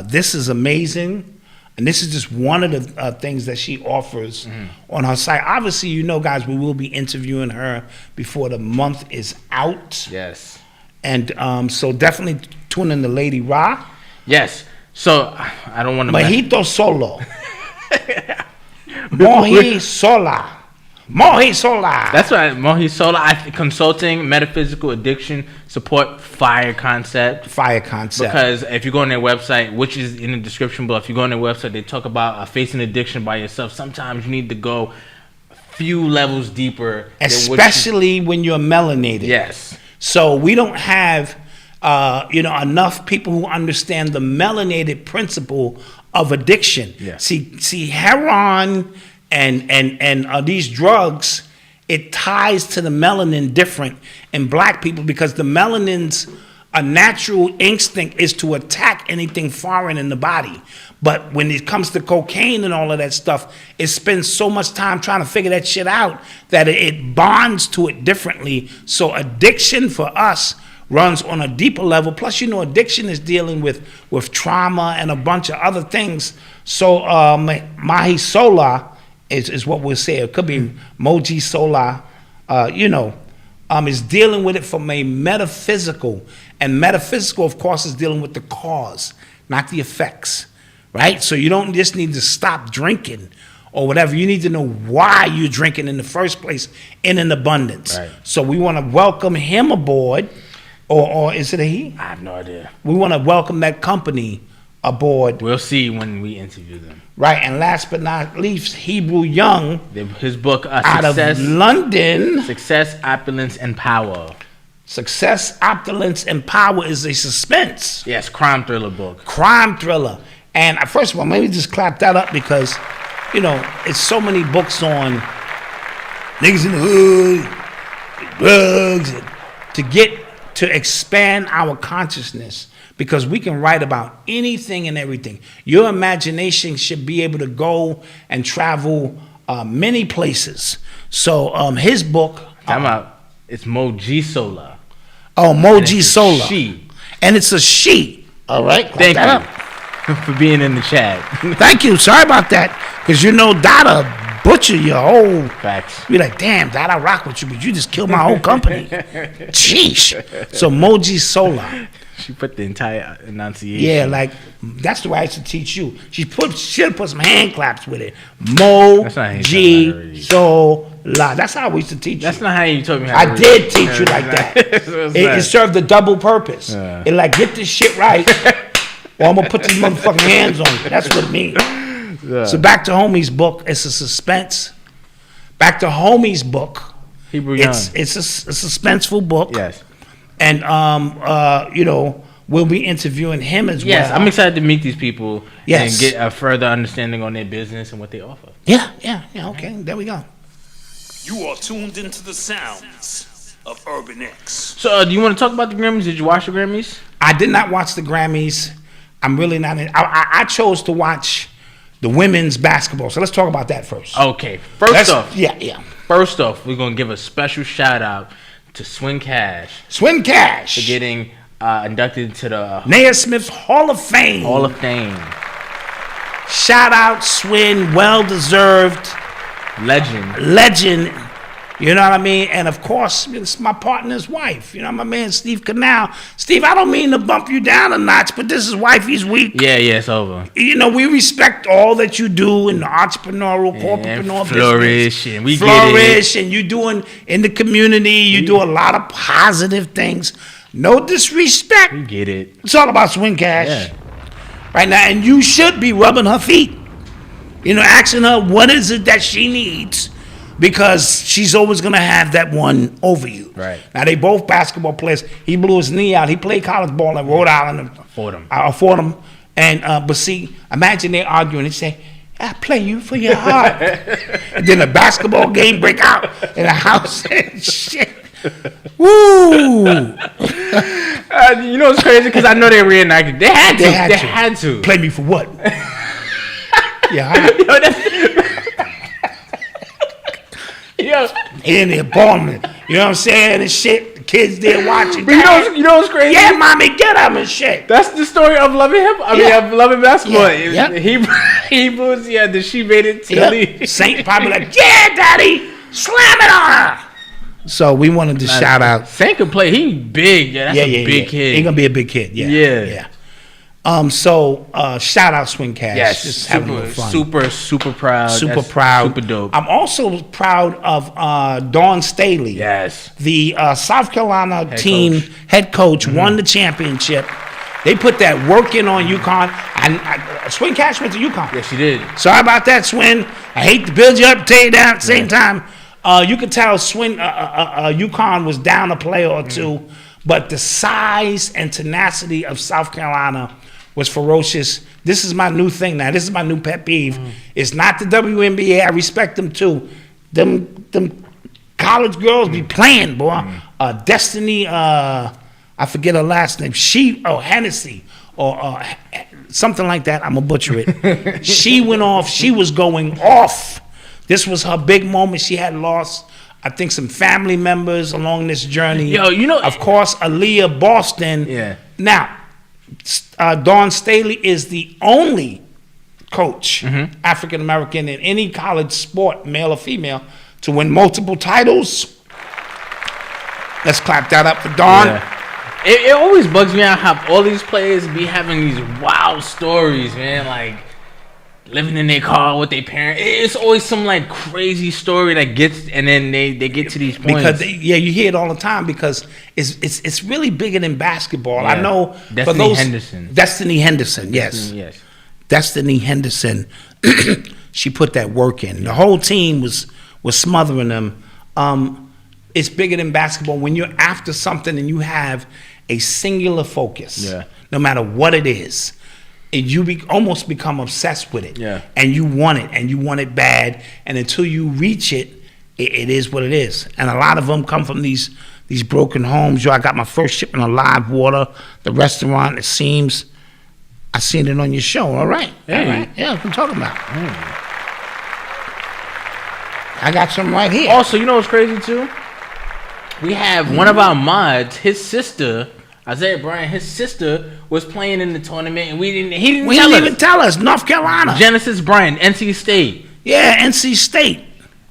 This is amazing. And this is just one of the things that she offers on her site. Obviously, you know, guys, we will be interviewing her before the month is out. Yes. And so definitely tune in to Lady Ra. Yes. So I don't want to. Mojito solo. Mojisola. Mojisola. That's right, Mojisola. Consulting, metaphysical addiction support, fire concept. Fire concept. Because if you go on their website, which is in the description below, if you go on their website, they talk about facing addiction by yourself. Sometimes you need to go a few levels deeper. Especially when you're melanated. Yes. So we don't have, enough people who understand the melanated principle of addiction. Yeah. See, heroin and these drugs, it ties to the melanin different in black people because the melanin's a natural instinct is to attack anything foreign in the body. But when it comes to cocaine and all of that stuff, it spends so much time trying to figure that shit out that it bonds to it differently. So addiction for us runs on a deeper level. Plus, addiction is dealing with trauma and a bunch of other things. So Mojisola is what we'll say. It could be Mojisola, is dealing with it from a metaphysical. And metaphysical, of course, is dealing with the cause, not the effects, right? So you don't just need to stop drinking or whatever. You need to know why you're drinking in the first place in an abundance. Right. So we want to welcome him aboard, or is it a he? I have no idea. We want to welcome that company aboard. We'll see when we interview them. Right, and last but not least, Hebru Young. His book, out Success, of London. Success, Opulence, and Power. Success, Opulence, and Power is a suspense. Yes, crime thriller book. Crime thriller. And first of all, maybe just clap that up because, it's so many books on niggas in the hood, drugs, to expand our consciousness. Because we can write about anything and everything. Your imagination should be able to go and travel many places. So his book. Time out. It's Mojisola. Oh, Mojisola. She. And it's a she. All right. Thank you for being in the chat. Thank you. Sorry about that. Because Dada butcher your whole. Facts. You're like, damn, Dada, I rock with you, but you just killed my whole company. Sheesh. So Mojisola. She put the entire enunciation. Yeah, like that's the way I used to teach you. She should put some hand claps with it. Mojisola. That's how we used to teach you. That's not how you told me how to I did teach you like that. It served a double purpose. It like get this shit right, or I'm gonna put these motherfucking hands on you. That's what it means. Yeah. So back to Homie's book. It's a suspense. Back to Homie's book. Hebru Young. It's a suspenseful book. Yes. And we'll be interviewing him as well. Yes, I'm excited to meet these people and get a further understanding on their business and what they offer. Yeah, okay, there we go. You are tuned into the sounds of Urban X. So, do you want to talk about the Grammys? Did you watch the Grammys? I did not watch the Grammys. I'm really not in. I chose to watch the women's basketball. So let's talk about that first. Okay, first off. Yeah. First off, we're going to give a special shout out to Swin Cash. Swin Cash. For getting inducted to the Naismith's Hall of Fame. Hall of Fame. Shout out Swin, well deserved. Legend. You know what I mean? And of course, it's my partner's wife. My man Steve Canal. Steve, I don't mean to bump you down a notch, but this is Wifey's Week. Yeah, it's over. We respect all that you do in the entrepreneurial, corporatepreneur business. And we flourish, and you doing in the community. You do a lot of positive things. No disrespect. We get it. It's all about Swing Cash. Right now, and you should be rubbing her feet. Asking her what is it that she needs. Because she's always going to have that one over you. Right. Now, they both basketball players. He blew his knee out. He played college ball in Rhode Island. Fordham. And, but see, imagine they arguing. They say, I play you for your heart. And then a basketball game break out in the house and shit. Woo! It's crazy because I know they reenacted. They had to. Play me for what? In the apartment, you know what I'm saying, and shit. The kids there watching. But you know what's crazy? Yeah, mommy, get up and shit. That's the story of loving him. Of loving basketball. Yeah. Hebrews, that she made it to the league. Saint probably like, yeah, daddy, slam it on her. So we wanted to shout out. Saint can play. He big. Yeah, that's a big kid. He gonna be a big kid. Yeah. So shout out Swing Cash. Yes, Just having a little fun. super proud. Super That's proud. Super dope. I'm also proud of Dawn Staley. Yes. The South Carolina head coach Mm-hmm. won the championship. They put that work in on UConn. Swing Cash went to UConn. Yes, she did. Sorry about that, Swin. I hate to build you up, tear you down at the same time. You could tell Swin, UConn was down a player or two, but the size and tenacity of South Carolina was ferocious. This is my new thing now. This is my new pet peeve. It's not the WNBA. I respect them too. Them college girls be playing, boy. Destiny, I forget her last name. Hennessy or something like that. I'm gonna butcher it. She went off. She was going off. This was her big moment. She had lost, I think, some family members along this journey. Yo, you know, of course, Aaliyah Boston. Yeah. Now, Dawn Staley is the only coach, African American, in any college sport, male or female, to win multiple titles. Let's clap that up for Dawn. Yeah. It always bugs me out how all these players be having these wild stories, man. Like living in their car with their parents. It's always some like crazy story that gets, and then they get to these points. Because you hear it all the time because it's really bigger than basketball. Yeah. I know Destiny for those Henderson. Destiny Henderson, yes. Yes. Destiny Henderson. She put that work in. The whole team was smothering them. It's bigger than basketball. When you're after something and you have a singular focus, no matter what it is, you almost become obsessed with it. Yeah. And you want it bad. And until you reach it, it is what it is. And a lot of them come from these broken homes. I got my first shipment of live water, the restaurant, it seems. I seen it on your show. All right. Hey. All right. Yeah, that's what I'm talking about. I got some right here. Also, you know what's crazy too? We have one of our mods, his sister, Isaiah Bryant, his sister was playing in the tournament, and he didn't even tell us. North Carolina. Genesis Bryant, NC State. Yeah, NC State.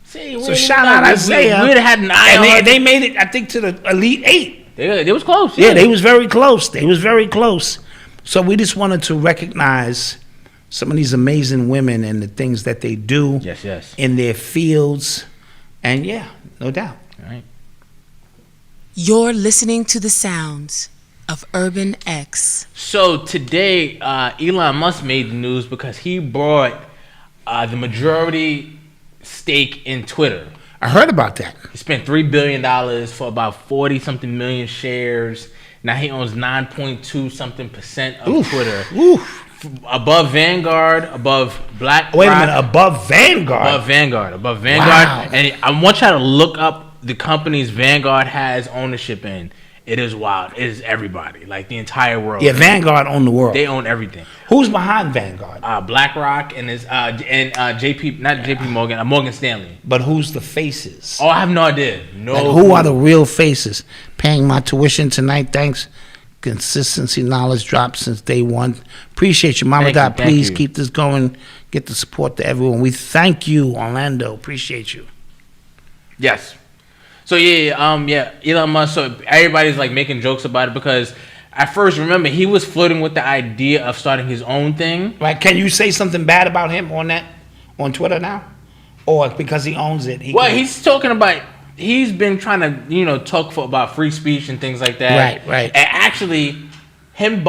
See, So shout out Isaiah. We'd have had an eye on And they made it, I think, to the Elite Eight. They was close. Yeah, they was very close. They was very close. So we just wanted to recognize some of these amazing women and the things that they do Yes. in their fields. And yeah, no doubt. All right. You're listening to the sounds of Urban X. So today, Elon Musk made the news because he bought the majority stake in Twitter. I heard about that. He spent $3 billion for about 40-something million shares. Now he owns 9.2-something% of Twitter. Oof. Above Vanguard, above Black Wait a Rock, minute, above Vanguard. Above Vanguard. Wow. And I want y'all to look up the companies Vanguard has ownership in. It is wild. It is everybody, like the entire world. Yeah, Vanguard own the world. They own everything. Who's behind Vanguard? BlackRock and JP Morgan, Morgan Stanley. But who's the faces? Oh, I have no idea. Like, who are the real faces? Paying my tuition tonight, thanks. Consistency knowledge dropped since day one. Appreciate you, Mama Dot. Please keep this going. Get the support to everyone. We thank you, Orlando. Appreciate you. Yes. So Elon Musk. So everybody's like making jokes about it because at first, remember, he was flirting with the idea of starting his own thing. Right? Can you say something bad about him on Twitter now, or because he owns it? He's talking about. He's been trying to talk about free speech and things like that. Right. And actually, him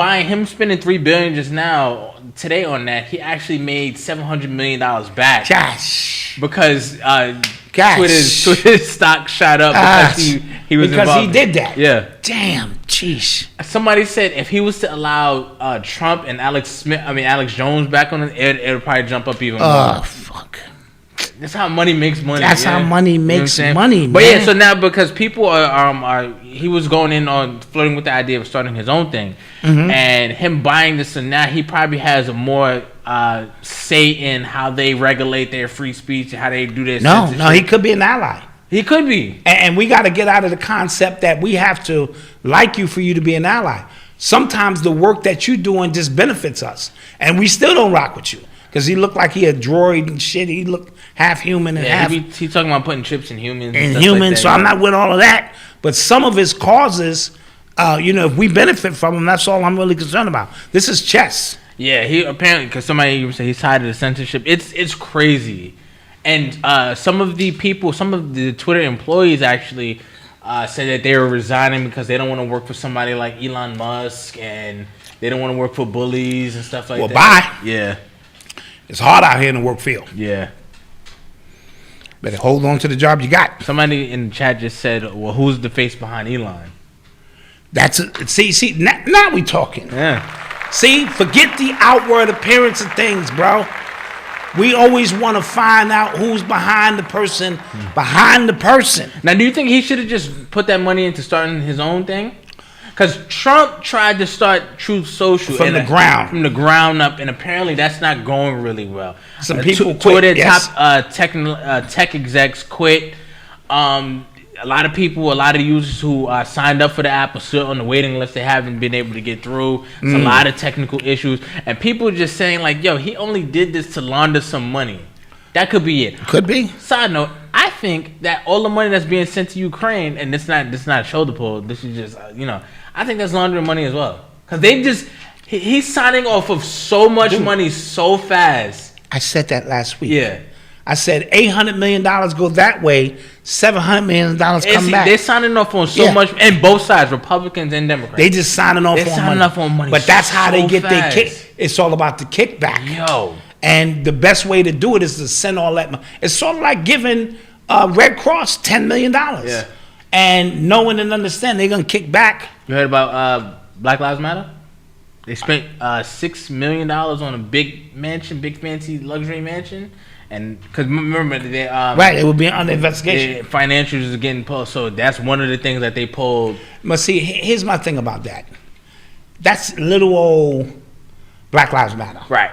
spending $3 billion just now today on that, he actually made $700 million back. Gosh. Because Twitter's stock shot up because he was because involved. he did that. Yeah. Damn. Jeez. Somebody said if he was to allow Trump and Alex Jones back on it would probably jump up even more. Oh fuck. That's how money makes money. That's how money makes money, man. But yeah, so now because people are he was going in on flirting with the idea of starting his own thing, and him buying this, and now he probably has a more say in how they regulate their free speech and how they do their censorship. No, he could be an ally. He could be. And we got to get out of the concept that we have to like you for you to be an ally. Sometimes the work that you're doing just benefits us, and we still don't rock with you. Because he looked like he a droid and shit. He looked half human and half... He's talking about putting chips in humans. In humans, like that, so I'm not with all of that. But some of his causes if we benefit from him, that's all I'm really concerned about. This is chess. Yeah, he apparently, because somebody even said he's tired of the censorship. It's crazy. And some of the Twitter employees actually said that they were resigning because they don't want to work for somebody like Elon Musk, and they don't want to work for bullies and stuff like that. Bye. Yeah. It's hard out here in the work field. Yeah. Better hold on to the job you got. Somebody in the chat just said, well, who's the face behind Elon? See, now we talking. Yeah. See, forget the outward appearance of things, bro. We always want to find out who's behind the person, Now, do you think he should have just put that money into starting his own thing? Because Trump tried to start Truth Social From the ground up, and apparently that's not going really well. Some people two of their yes. top tech execs quit. A lot of users who signed up for the app are still on the waiting list. They haven't been able to get through. It's a lot of technical issues. And people just saying like, yo, he only did this to launder some money. That could be it. Could be. Side note, I think that all the money that's being sent to Ukraine, and this not a shoulder pull, this is just, I think that's laundering money as well. Because he's signing off of so much money so fast. I said that last week. Yeah. I said $800 million go that way, $700 million come back. They're signing off on so much, and both sides, Republicans and Democrats. They just signing off on money. But that's how they get their kick. It's all about the kickback. Yo. And the best way to do it is to send all that money. It's sort of like giving Red Cross $10 million. Yeah. And knowing and understanding they're going to kick back. You heard about Black Lives Matter? They spent $6 million on a big fancy luxury mansion. And because remember, it would be under investigation. Financials is getting pulled, so that's one of the things that they pulled. But see, here's my thing about that. That's little old Black Lives Matter, right?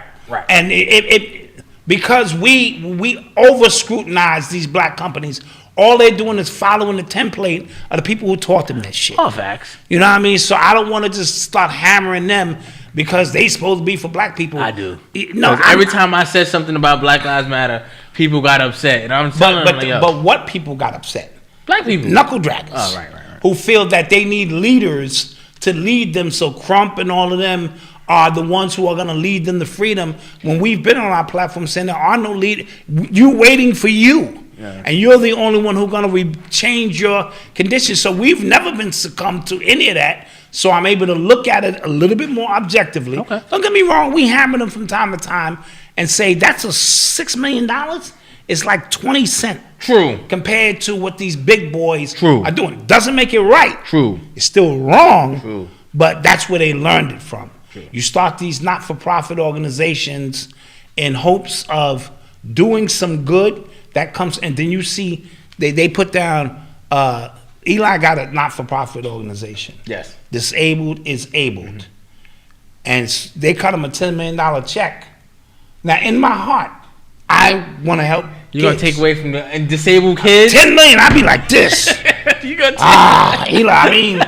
And it because we over scrutinize these black companies. All they're doing is following the template of the people who taught them that shit. All facts. You know what I mean? So I don't want to just start hammering them because they supposed to be for black people. I do. No, every time I said something about Black Lives Matter, people got upset, and I'm telling them, but what people got upset? Black people, knuckle draggers. Oh, right. Who feel that they need leaders to lead them. So Crump and all of them are the ones who are going to lead them to freedom. When we've been on our platform saying there are no leaders, you waiting for you. Yeah. And you're the only one who's going to change your conditions. So we've never been succumbed to any of that. So I'm able to look at it a little bit more objectively. Okay. Don't get me wrong. We hammer them from time to time and say that's a $6 million. It's like 20 cents. True. Compared to what these big boys True. are doing. Doesn't make it right. True. It's still wrong. True. But that's where they learned it from. True. You start these not-for-profit organizations in hopes of doing some good. That comes, and then you see they put down. Eli got a not-for-profit organization. Yes. Disabled is abled, and they cut him a $10 million check. Now, in my heart, I want to help. You're gonna take away from the disabled kids? $10 million. I'd be like this. You gonna Eli. I mean,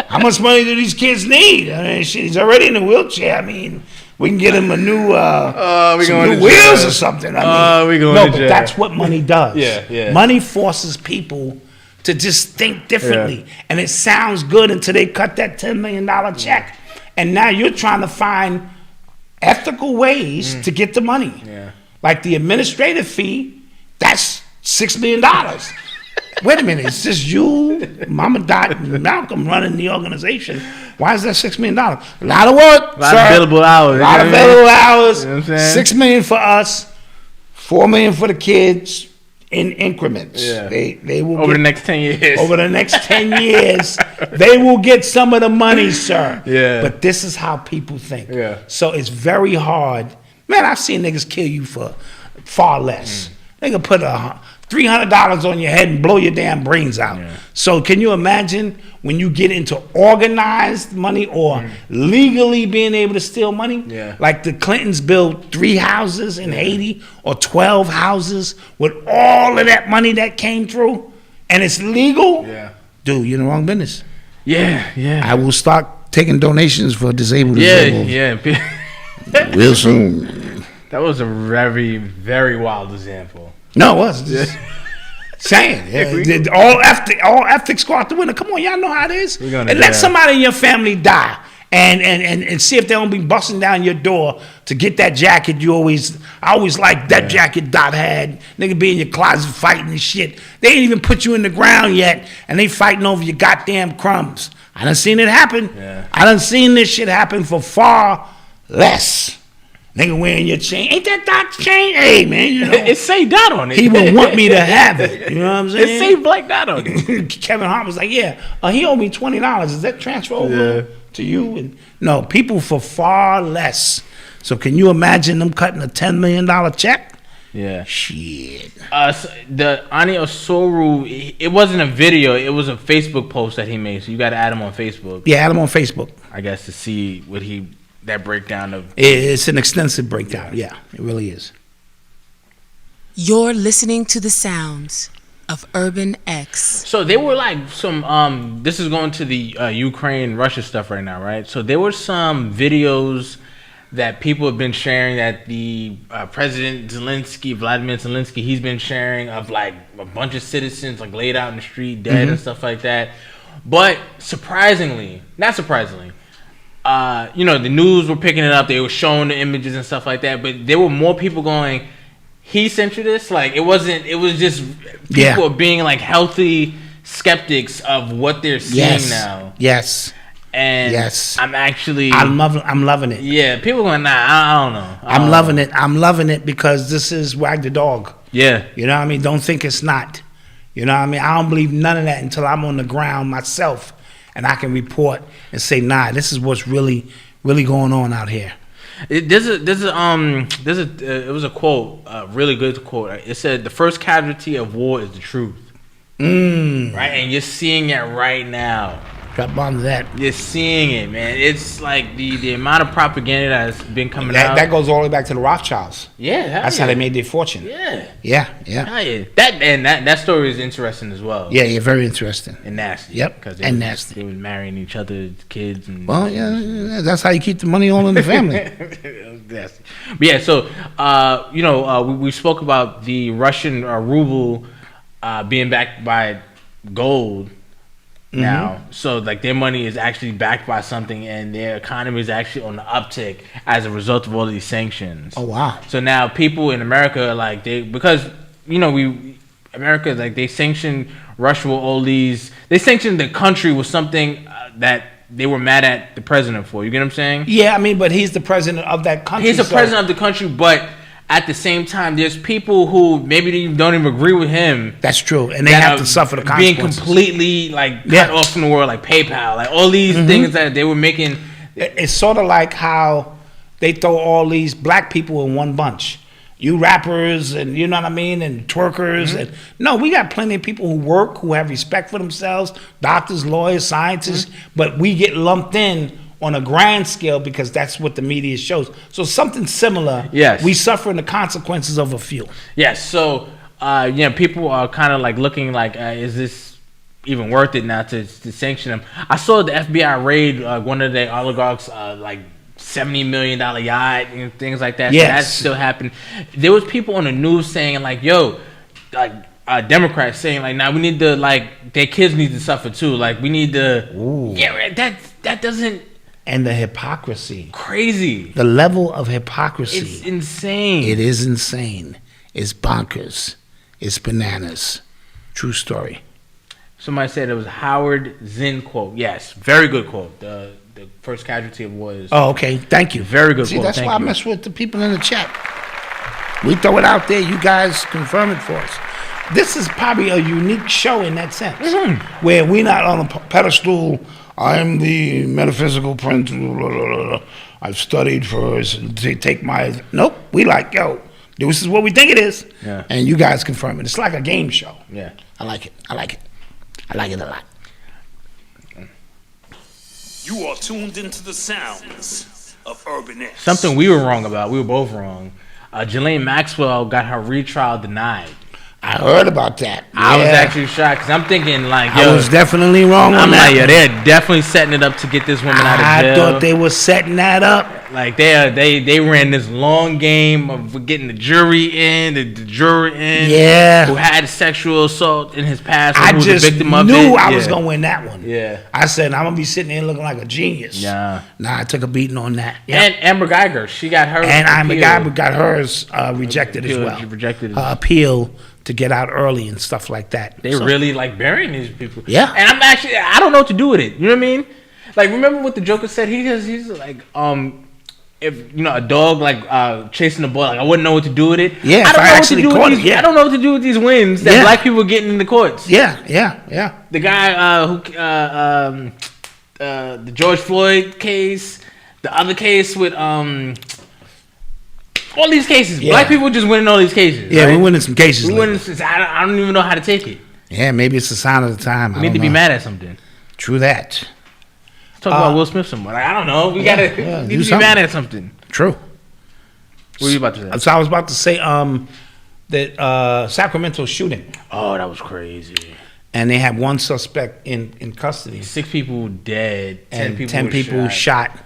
how much money do these kids need? I mean, shit, he's already in a wheelchair. I mean. We can get him a new, new wheels or something. But that's what money does. Yeah. Money forces people to just think differently. Yeah. And it sounds good until they cut that $10 million check. And now you're trying to find ethical ways to get the money. Yeah. Like the administrative fee, that's $6 million. Wait a minute, it's just you, Mama Dot, and Malcolm running the organization. Why is that $6 million? A lot of work, a lot of billable hours. A lot of billable hours. You know what I'm saying? $6 million for us, $4 million for the kids in increments. Yeah. They will over the next 10 years. Over the next 10 years, they will get some of the money, sir. Yeah. But this is how people think. Yeah. So it's very hard. Man, I've seen niggas kill you for far less. They can put $300 on your head and blow your damn brains out. Yeah. So can you imagine when you get into organized money or legally being able to steal money? Yeah. Like the Clintons built 3 houses in Haiti or 12 houses with all of that money that came through and it's legal? Yeah. Dude, you're in the wrong business. Yeah. I will start taking donations for disabled. Yeah. Real soon. That was a very, very wild example. No, it was. Saying all ethics go out the window. Come on, y'all know how it is. And let somebody in your family die, and see if they don't be busting down your door to get that jacket. I always like that jacket Dot had. Nigga be in your closet fighting and shit. They ain't even put you in the ground yet, and they fighting over your goddamn crumbs. I done seen it happen. Yeah. I done seen this shit happen for far less. Nigga wearing your chain. Ain't that Dot's chain? Hey, man. You know, it say Dot on it. He would want me to have it. You know what I'm saying? It say Black Dot on it. Kevin Hart was like, yeah, he owed me $20. Is that transfer over to you? And no, people for far less. So can you imagine them cutting a $10 million check? Yeah. Shit. So the Ani Osoru, it wasn't a video. It was a Facebook post that he made. So you got to add him on Facebook. Yeah, add him on Facebook. I guess to see what that breakdown of. It's an extensive breakdown. Yeah, it really is. You're listening to the sounds of Urban X. So they were like some. This is going to the Ukraine Russia stuff right now, right? So there were some videos that people have been sharing that the President Vladimir Zelensky, he's been sharing of like a bunch of citizens like laid out in the street, dead and stuff like that. But not surprisingly, the news were picking it up. They were showing the images and stuff like that. But there were more people going, he sent you this? Like, it was just people being like healthy skeptics of what they're seeing now. Yes. And I'm loving it. Yeah, people going, nah, I don't know. I'm loving it because this is Wag the Dog. Yeah. You know what I mean? Don't think it's not. You know what I mean? I don't believe none of that until I'm on the ground myself and I can report and say, nah, this is what's really, really going on out here. It was a quote, a really good quote. It said, the first casualty of war is the truth. Right? And you're seeing it right now. Drop on to that. You're seeing it, man. It's like the amount of propaganda that's been coming out. That goes all the way back to the Rothschilds. Yeah, that's how they made their fortune. Yeah. That story is interesting as well. Yeah, very interesting and nasty. Yep, because nasty. They were marrying each other's kids. And that's how you keep the money all in the family. But yeah, so we spoke about the Russian ruble being backed by gold. Now, so like their money is actually backed by something, and their economy is actually on the uptick as a result of all these sanctions. Oh wow! So now people in America, like America, like they sanctioned Russia with all these. They sanctioned the country with something that they were mad at the president for. You get what I'm saying? Yeah, I mean, but he's the president of that country. He's the president of the country, but at the same time, there's people who maybe don't even agree with him. That's true, and they have to suffer the consequences. Being completely cut off from the world, like PayPal, like all these things that they were making. It's sort of like how they throw all these black people in one bunch. You rappers, and you know what I mean, and twerkers, and no, we got plenty of people who work, who have respect for themselves, doctors, lawyers, scientists, but we get lumped in on a grand scale because that's what the media shows. So something similar. Yes. We suffering the consequences of a few. Yes. So, people are kind of like looking like, is this even worth it now to sanction them? I saw the FBI raid one of the oligarchs, like $70 million yacht and things like that. Yes. So that's still happening. There was people on the news saying like, yo, like Democrats saying like, now we need to like, their kids need to suffer too. Like we need to, that doesn't. And the hypocrisy. Crazy. The level of hypocrisy. It's insane. It is insane. It's bonkers. It's bananas. True story. Somebody said it was Howard Zinn quote. Yes, very good quote. The first casualty of war is. Oh, okay. Thank you. Very good quote. That's why I mess with the people in the chat. We throw it out there. You guys confirm it for us. This is probably a unique show in that sense. Where we're not on a pedestal. I'm the metaphysical prince. I've studied first. Take my. Nope. We like, yo, this is what we think it is. Yeah. And you guys confirm it. It's like a game show. Yeah. I like it. I like it. I like it a lot. You are tuned into the sounds of Urban X. Something we were wrong about. We were both wrong. Ghislaine Maxwell got her retrial denied. I heard about that. I was actually shocked because I'm thinking like, yo, I was definitely wrong on that. I'm like, yo, they're definitely setting it up to get this woman out of jail. I thought they were setting that up. Like they ran this long game of getting the jury in, the juror in, who had sexual assault in his past. I who was just a victim of knew it. I was gonna win that one. Yeah, I said I'm gonna be sitting there looking like a genius. Yeah, nah, I took a beating on that. And Amber Geiger, she got hers. And Amber Geiger got hers rejected as well. She rejected her appeal to get out early and stuff like that. They really like burying these people. Yeah, and I don't know what to do with it. You know what I mean? Like, remember what the Joker said? He's like, if a dog like chasing a ball, like I wouldn't know what to do with it. Yeah, I don't know what to do with these wins that black people are getting in the courts. Yeah. The guy the George Floyd case, the other case with all these cases. Yeah. Black people just winning all these cases. Yeah, right? we're winning some cases. I don't even know how to take it. Yeah, maybe it's a sign of the time. We need to be mad at something. True that. Talk about Will Smith somewhere. Like, I don't know. We need to be mad at something. True. What were you about to say? So I was about to say that Sacramento shooting. Oh, that was crazy. And they had one suspect in custody. 6 people dead. 10 people shot.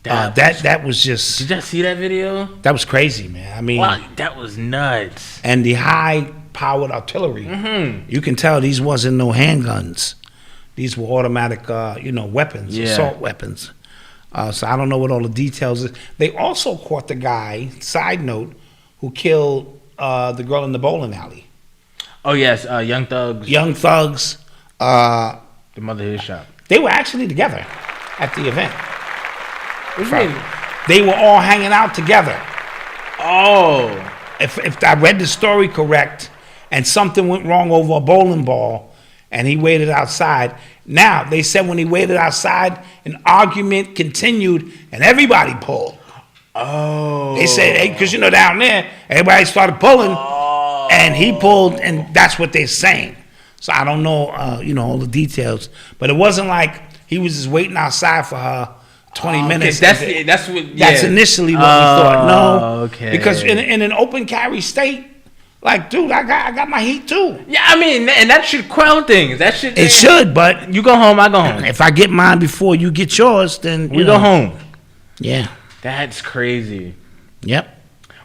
That was just. Did you see that video? That was crazy, man. I mean, that was nuts. And the high-powered artillery. Mm-hmm. You can tell these wasn't no handguns. These were automatic, weapons, assault weapons. So I don't know what all the details is. They also caught the guy. Side note, who killed the girl in the bowling alley. Oh yes, Young Thugs. Young Thugs. The mother of his shop. They were actually together at the event. They were all hanging out together. Oh. If I read the story correct, and something went wrong over a bowling ball, and he waited outside. Now, they said when he waited outside, an argument continued, and everybody pulled. Oh. They said, because down there, everybody started pulling, and he pulled, and that's what they're saying. So I don't know, all the details. But it wasn't like he was just waiting outside for her 20 minutes. That's initially what we thought. No, okay. Because in an open carry state, like, dude, I got my heat too. Yeah, I mean, and that should quell things. That should. It should, but you go home, I go home. If I get mine before you get yours, then we go home. Yeah, that's crazy. Yep.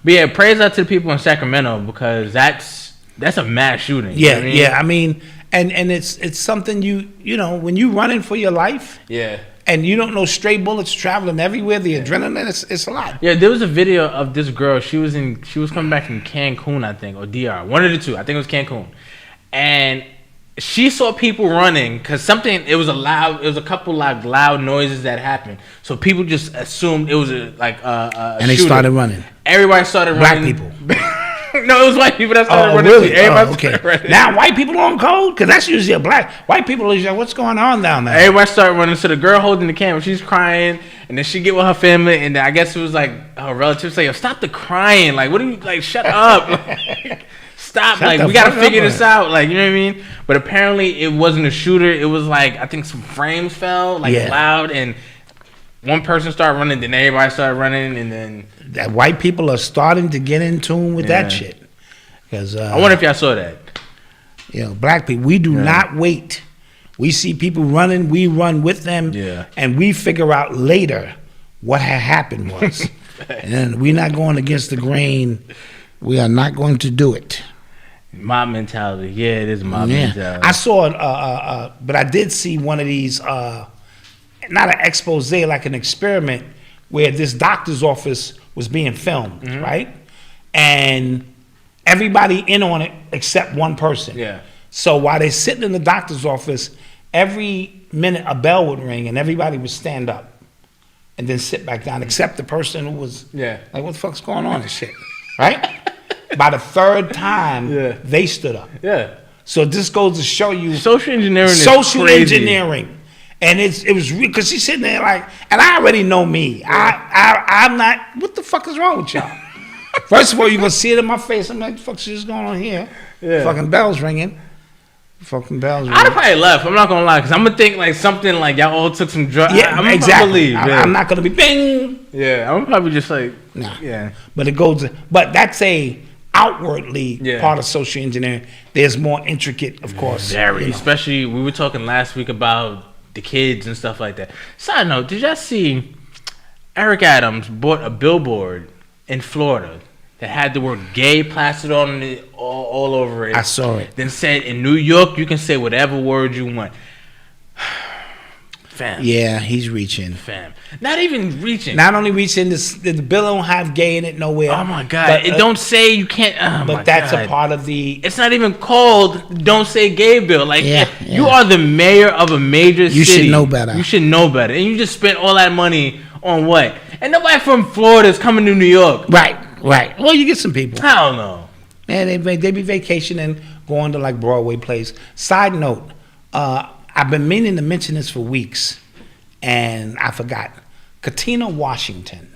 But yeah, praise out to the people in Sacramento because that's a mass shooting. Yeah, you know what I mean? Yeah. I mean, and it's something when you running for your life. Yeah. And you don't know stray bullets traveling everywhere. The adrenaline, it's a lot. Yeah, there was a video of this girl. She was coming back from Cancun, I think, or DR. One of the two. I think it was Cancun. And she saw people running because it was a couple like loud noises that happened. So people just assumed it was a and they started running. Everybody started running. Black people. No, it was white people that started running. Really? Too. Everybody okay. started running. Now white people on code? Because that's usually a black. White people are usually, what's going on down there? Everybody started running. So the girl holding the camera, she's crying. And then she get with her family. And then I guess it was like her relatives say, yo, stop the crying. Like, what are you, like, shut up. Like, stop. Shut like, we got to figure this out. Like, you know what I mean? But apparently it wasn't a shooter. It was like, I think some frames fell, like loud. And one person started running. Then everybody started running. And then. That white people are starting to get in tune with that shit. Because I wonder if y'all saw that. Black people, we do not wait. We see people running, we run with them, and we figure out later what had happened was. And we're not going against the grain. We are not going to do it. Mob mentality. Yeah, it is mob mentality. I saw but I did see one of these, not an expose, like an experiment, where this doctor's office was being filmed, right? And everybody in on it except one person. Yeah. So while they're sitting in the doctor's office, every minute a bell would ring and everybody would stand up and then sit back down, except the person who was like, what the fuck's going on and shit, right? By the third time, they stood up. Yeah. So this goes to show you social engineering. Engineering, and it was because she's sitting there like, and I already know me. I'm not. What the fuck is wrong with y'all? First of all, you're gonna see it in my face. I'm like, what the fuck's just going on here? Yeah. Fucking bells ringing. Fucking bells ringing. I'd have probably left. I'm not gonna lie, because I'm gonna think like something like y'all all took some drugs. Yeah, I'm exactly. I'm not gonna be bing. Yeah, I'm probably just like nah. Yeah. But it goes. But that's a outwardly Yeah. part of social engineering. There's more intricate, of course. Very, you know. especially we were talking last week about the kids and stuff like that. Side note, did y'all see Eric Adams bought a billboard in Florida that had the word gay plastered on it all over it? I saw it. Then said in New York you can say whatever word you want. Fam. Yeah, he's reaching. Fam. Not even reaching. Not only reaching, the bill don't have gay in it nowhere. Oh my God. But, It don't say you can't. Oh but my that's God. a part of the. It's not even called "Don't Say Gay" bill. Like Yeah, you yeah. are the mayor of a major city. You should know better. You should know better. And you just spent all that money on what? And nobody from Florida is coming to New York. Right. Well, you get some people. I don't know. Man, they be vacationing, going to like Broadway plays. Side note, I've been meaning to mention this for weeks, and I forgot. Katina Washington.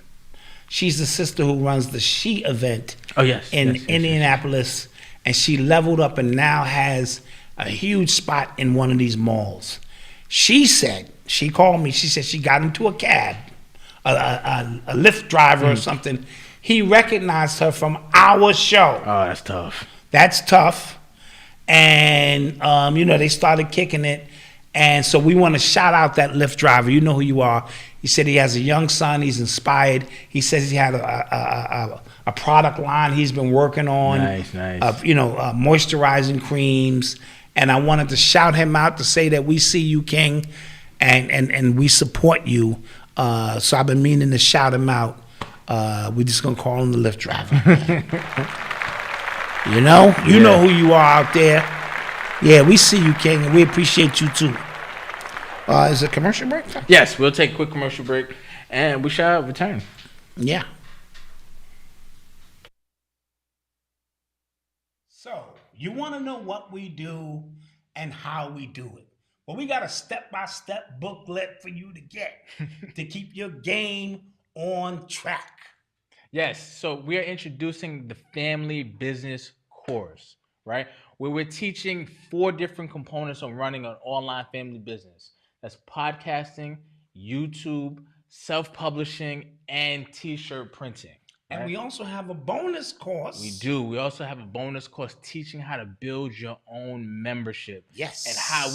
She's the sister who runs the She event Oh yes. in yes. Indianapolis, and she leveled up and now has a huge spot in one of these malls. She said, she called me, she said she got into a cab, a Lyft driver or something. He recognized her from our show. Oh, that's tough. That's tough. And, they started kicking it. And so we want to shout out that Lyft driver. You know who you are. He said he has a young son. He's inspired. He says he had a product line he's been working on. Nice. Moisturizing creams. And I wanted to shout him out to say that we see you, King, and we support you. So I've been meaning to shout him out. We're just going to call him the Lyft driver. You know who you are out there. Yeah, we see you, King, and we appreciate you too. Is it commercial break? Yes, we'll take a quick commercial break, and we shall return. Yeah. So, you want to know what we do and how we do it? Well, we got a step-by-step booklet for you to get to keep your game on track. Yes, so we are introducing the Family Business Course, right? Where we're teaching 4 different components on running an online family business. That's podcasting, YouTube, self-publishing, and t-shirt printing. Right? And we also have a bonus course. We do. We also have a bonus course teaching how to build your own membership. Yes. And how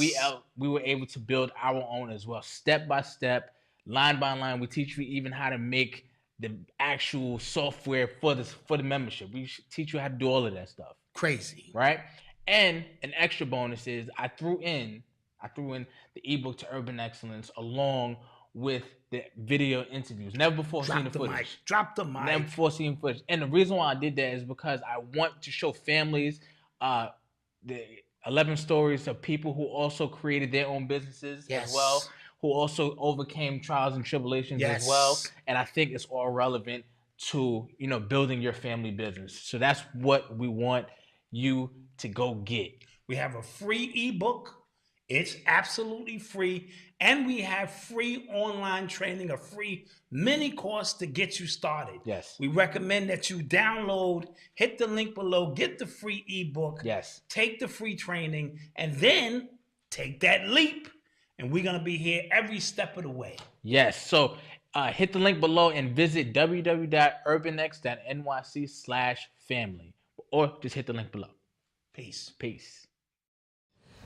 we were able to build our own as well. Step by step, line by line. We teach you even how to make the actual software for the membership. We teach you how to do all of that stuff. Crazy. Right? And an extra bonus is I threw in the ebook to Urban Excellence along with the video interviews. Never before seen the footage. Drop the mic. Never before seen footage. And the reason why I did that is because I want to show families the 11 stories of people who also created their own businesses as well, who also overcame trials and tribulations as well. And I think it's all relevant to, building your family business. So that's what we want you to go get. We have a free ebook. It's absolutely free. And we have free online training, a free mini course to get you started. Yes. We recommend that you download, hit the link below, get the free ebook. Yes. Take the free training, and then take that leap. And we're going to be here every step of the way. Yes. So hit the link below and visit www.urbanx.nyc/family. Or just hit the link below. Peace. Peace.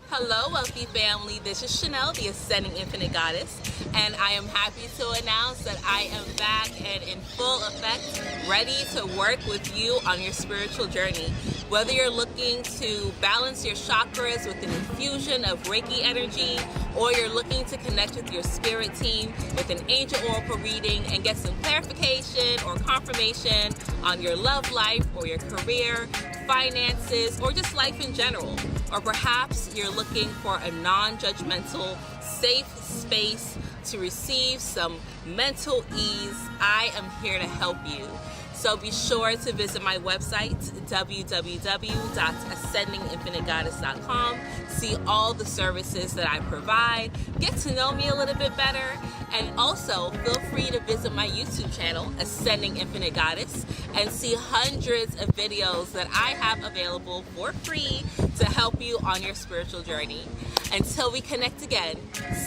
Hello, wealthy family. This is Shanell, the Ascending Infinite Goddess, and I am happy to announce that I am back and in full effect, ready to work with you on your spiritual journey. Whether you're looking to balance your chakras with an infusion of Reiki energy, or you're looking to connect with your spirit team with an angel oracle reading and get some clarification or confirmation on your love life or your career, finances, or just life in general. Or perhaps you're looking for a non-judgmental, safe space to receive some mental ease, I am here to help you. So be sure to visit my website, www.ascendinginfinitegoddess.com. See all the services that I provide. Get to know me a little bit better. And also, feel free to visit my YouTube channel, Ascending Infinite Goddess, and see hundreds of videos that I have available for free to help you on your spiritual journey. Until we connect again,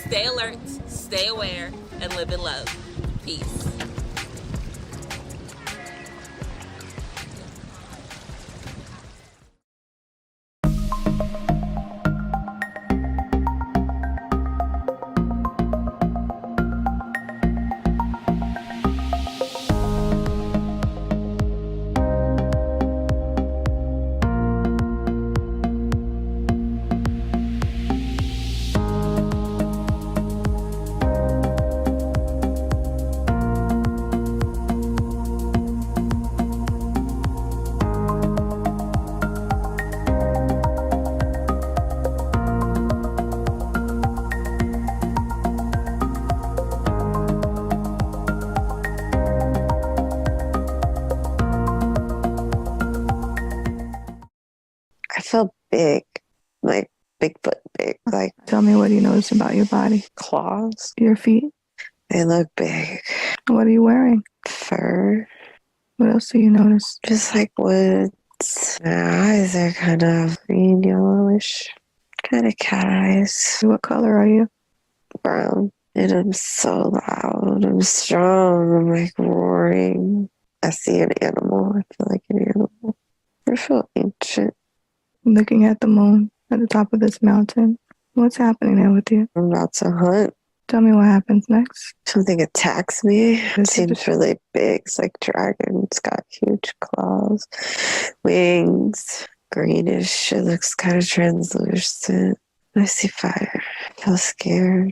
stay alert, stay aware, and live in love. Peace. feel big, like Bigfoot big. Like, Tell me, what do you notice about your body? claws. Your feet? They look big. What are you wearing? Fur. What else do you notice? Just like woods. My eyes are kind of green, yellowish. Kind of cat eyes. What color are you? Brown. And I'm so loud. I'm strong. I'm like roaring. I see an animal. I feel like an animal. I feel ancient. Looking at the moon at the top of this mountain. What's happening there with you? I'm about to hunt. Tell me what happens next. Something attacks me. It seems really big. It's like dragon. It's got huge claws, wings, greenish. It looks kind of translucent. I see fire. I feel scared.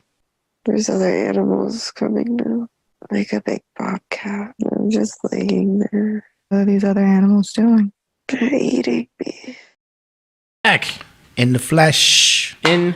There's other animals coming now, like a big bobcat. I'm just laying there. What are these other animals doing? They're eating me. Back In the flesh. in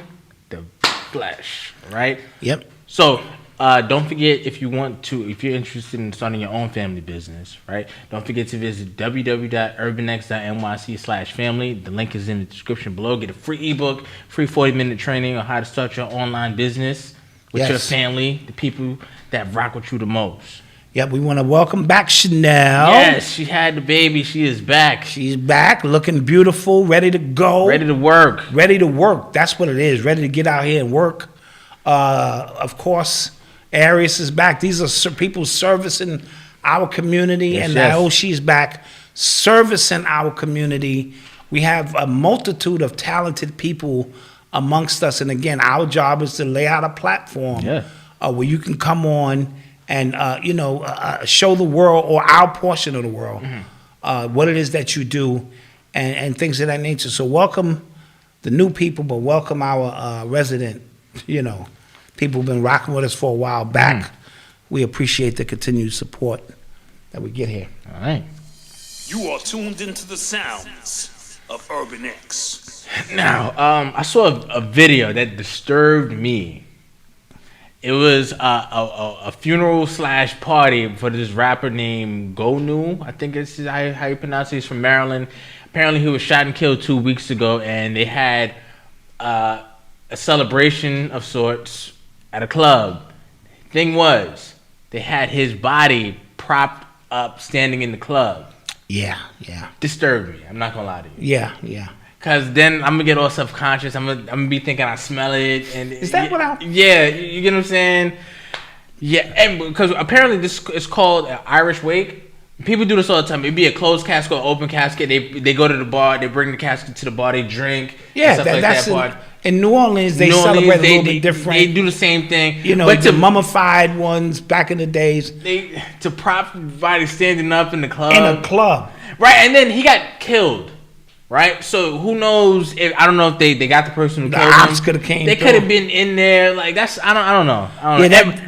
the flesh, right? Yep. So don't forget, if you're interested in starting your own family business, right? Don't forget to visit www.urbanx.nyc/family. The link is in the description below. Get a free ebook, free 40-minute training on how to start your online business with your family, the people that rock with you the most. Yep, we want to welcome back Shanell. Yes, she had the baby. She is back. She's back, looking beautiful, ready to go. Ready to work. Ready to work. That's what it is. Ready to get out here and work. Of course, Aaris is back. These are people servicing our community, Yes, and yes. Neoshi's back servicing our community. We have a multitude of talented people amongst us, and again, our job is to lay out a platform where you can come on and show the world, or our portion of the world, what it is that you do, and things of that nature. So welcome the new people, but welcome our resident, people who've been rocking with us for a while back. We appreciate the continued support that we get here. All right. You are tuned into the sounds of Urban X. Now, I saw a video that disturbed me. It was a funeral / party for this rapper named Gonu. I think it's how you pronounce it. He's from Maryland. Apparently, he was shot and killed 2 weeks ago, and they had a celebration of sorts at a club. Thing was, they had his body propped up, standing in the club. Yeah. Disturbed me. I'm not gonna lie to you. Yeah. Cause then I'm gonna get all self-conscious. I'm gonna be thinking I smell it. And Is that what I? Yeah, you get what I'm saying? Yeah, and because apparently this is called an Irish wake. People do this all the time. It'd be a closed casket or open casket. They go to the bar. They bring the casket to the bar. They drink. Yeah, stuff like that's that. in New Orleans. They celebrate a little bit different. They do the same thing. But the mummified ones back in the days. To prop the body standing up in the club. In a club, right? And then he got killed. Right, so who knows? I don't know if they got the person who killed him. The ops could have came. They could have been in there. Like that's I don't know.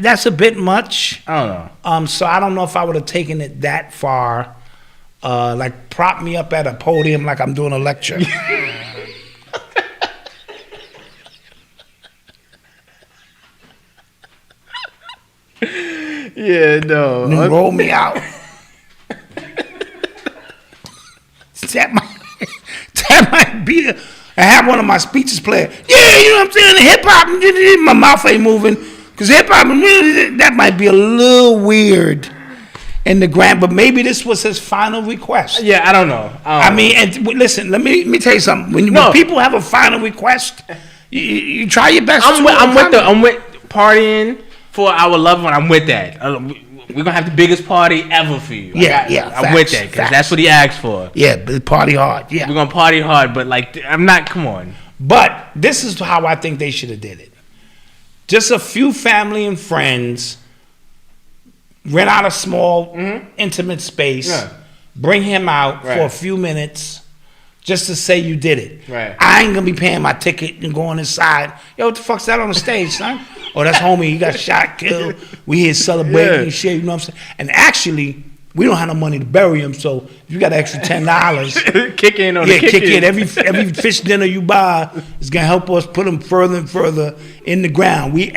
That's a bit much. I don't know. So I don't know if I would have taken it that far. Like prop me up at a podium like I'm doing a lecture. Yeah, no. And then roll me out. That might be I have one of my speeches play. Yeah, you know what I'm saying? Hip hop, my mouth ain't moving. Because hip hop, that might be a little weird in the grand, but maybe this was his final request. Yeah, I don't know. I mean, and listen, let me tell you something. When people have a final request, you try your best. I'm with partying for our loved one. I'm with that. We're gonna have the biggest party ever for you. I'm with that because that's what he asked for. Yeah, but party hard. Yeah, we're gonna party hard, but I'm not. Come on. But this is how I think they should have did it. Just a few family and friends, rent out a small, intimate space, bring him out for a few minutes, just to say you did it. Right. I ain't gonna be paying my ticket and going inside. Yo, what the fuck's that on the stage, son? Oh, that's homie. He got shot, killed. We here celebrating and shit. You know what I'm saying? And actually, we don't have no money to bury him. So if you got an extra $10, kick in on kick in. Every fish dinner you buy is gonna help us put him further and further in the ground. You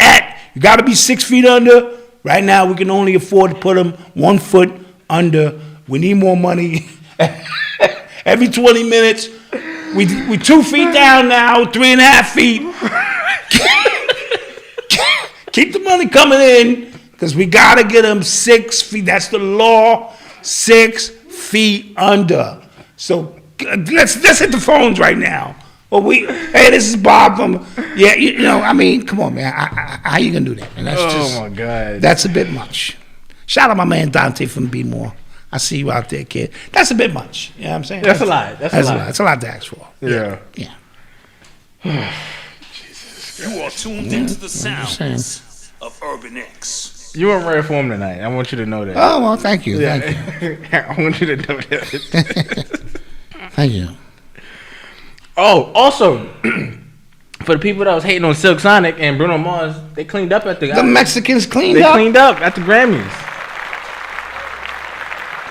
got to be 6 feet under. Right now, we can only afford to put him 1 foot under. We need more money. Every 20 minutes, We 2 feet down now, 3.5 feet. Keep the money coming in, because we gotta get them 6 feet. That's the law. 6 feet under. So let's hit the phones right now. Well, hey, this is Bob from. Yeah, you know, I mean, come on, man. How you gonna do that? And that's my God. That's a bit much. Shout out my man Dante from Be More. I see you out there, kid. That's a bit much. You know what I'm saying? That's a lot. That's a lot. That's a lot to ask for. Yeah. You are tuned into the sounds of Urban X. You in rare form tonight. I want you to know that. Oh, well, thank you. Yeah. Thank you. I want you to know that. Thank you. Oh, also, for the people that was hating on Silk Sonic and Bruno Mars, they cleaned up at The Mexicans cleaned They up. cleaned up at the Grammys.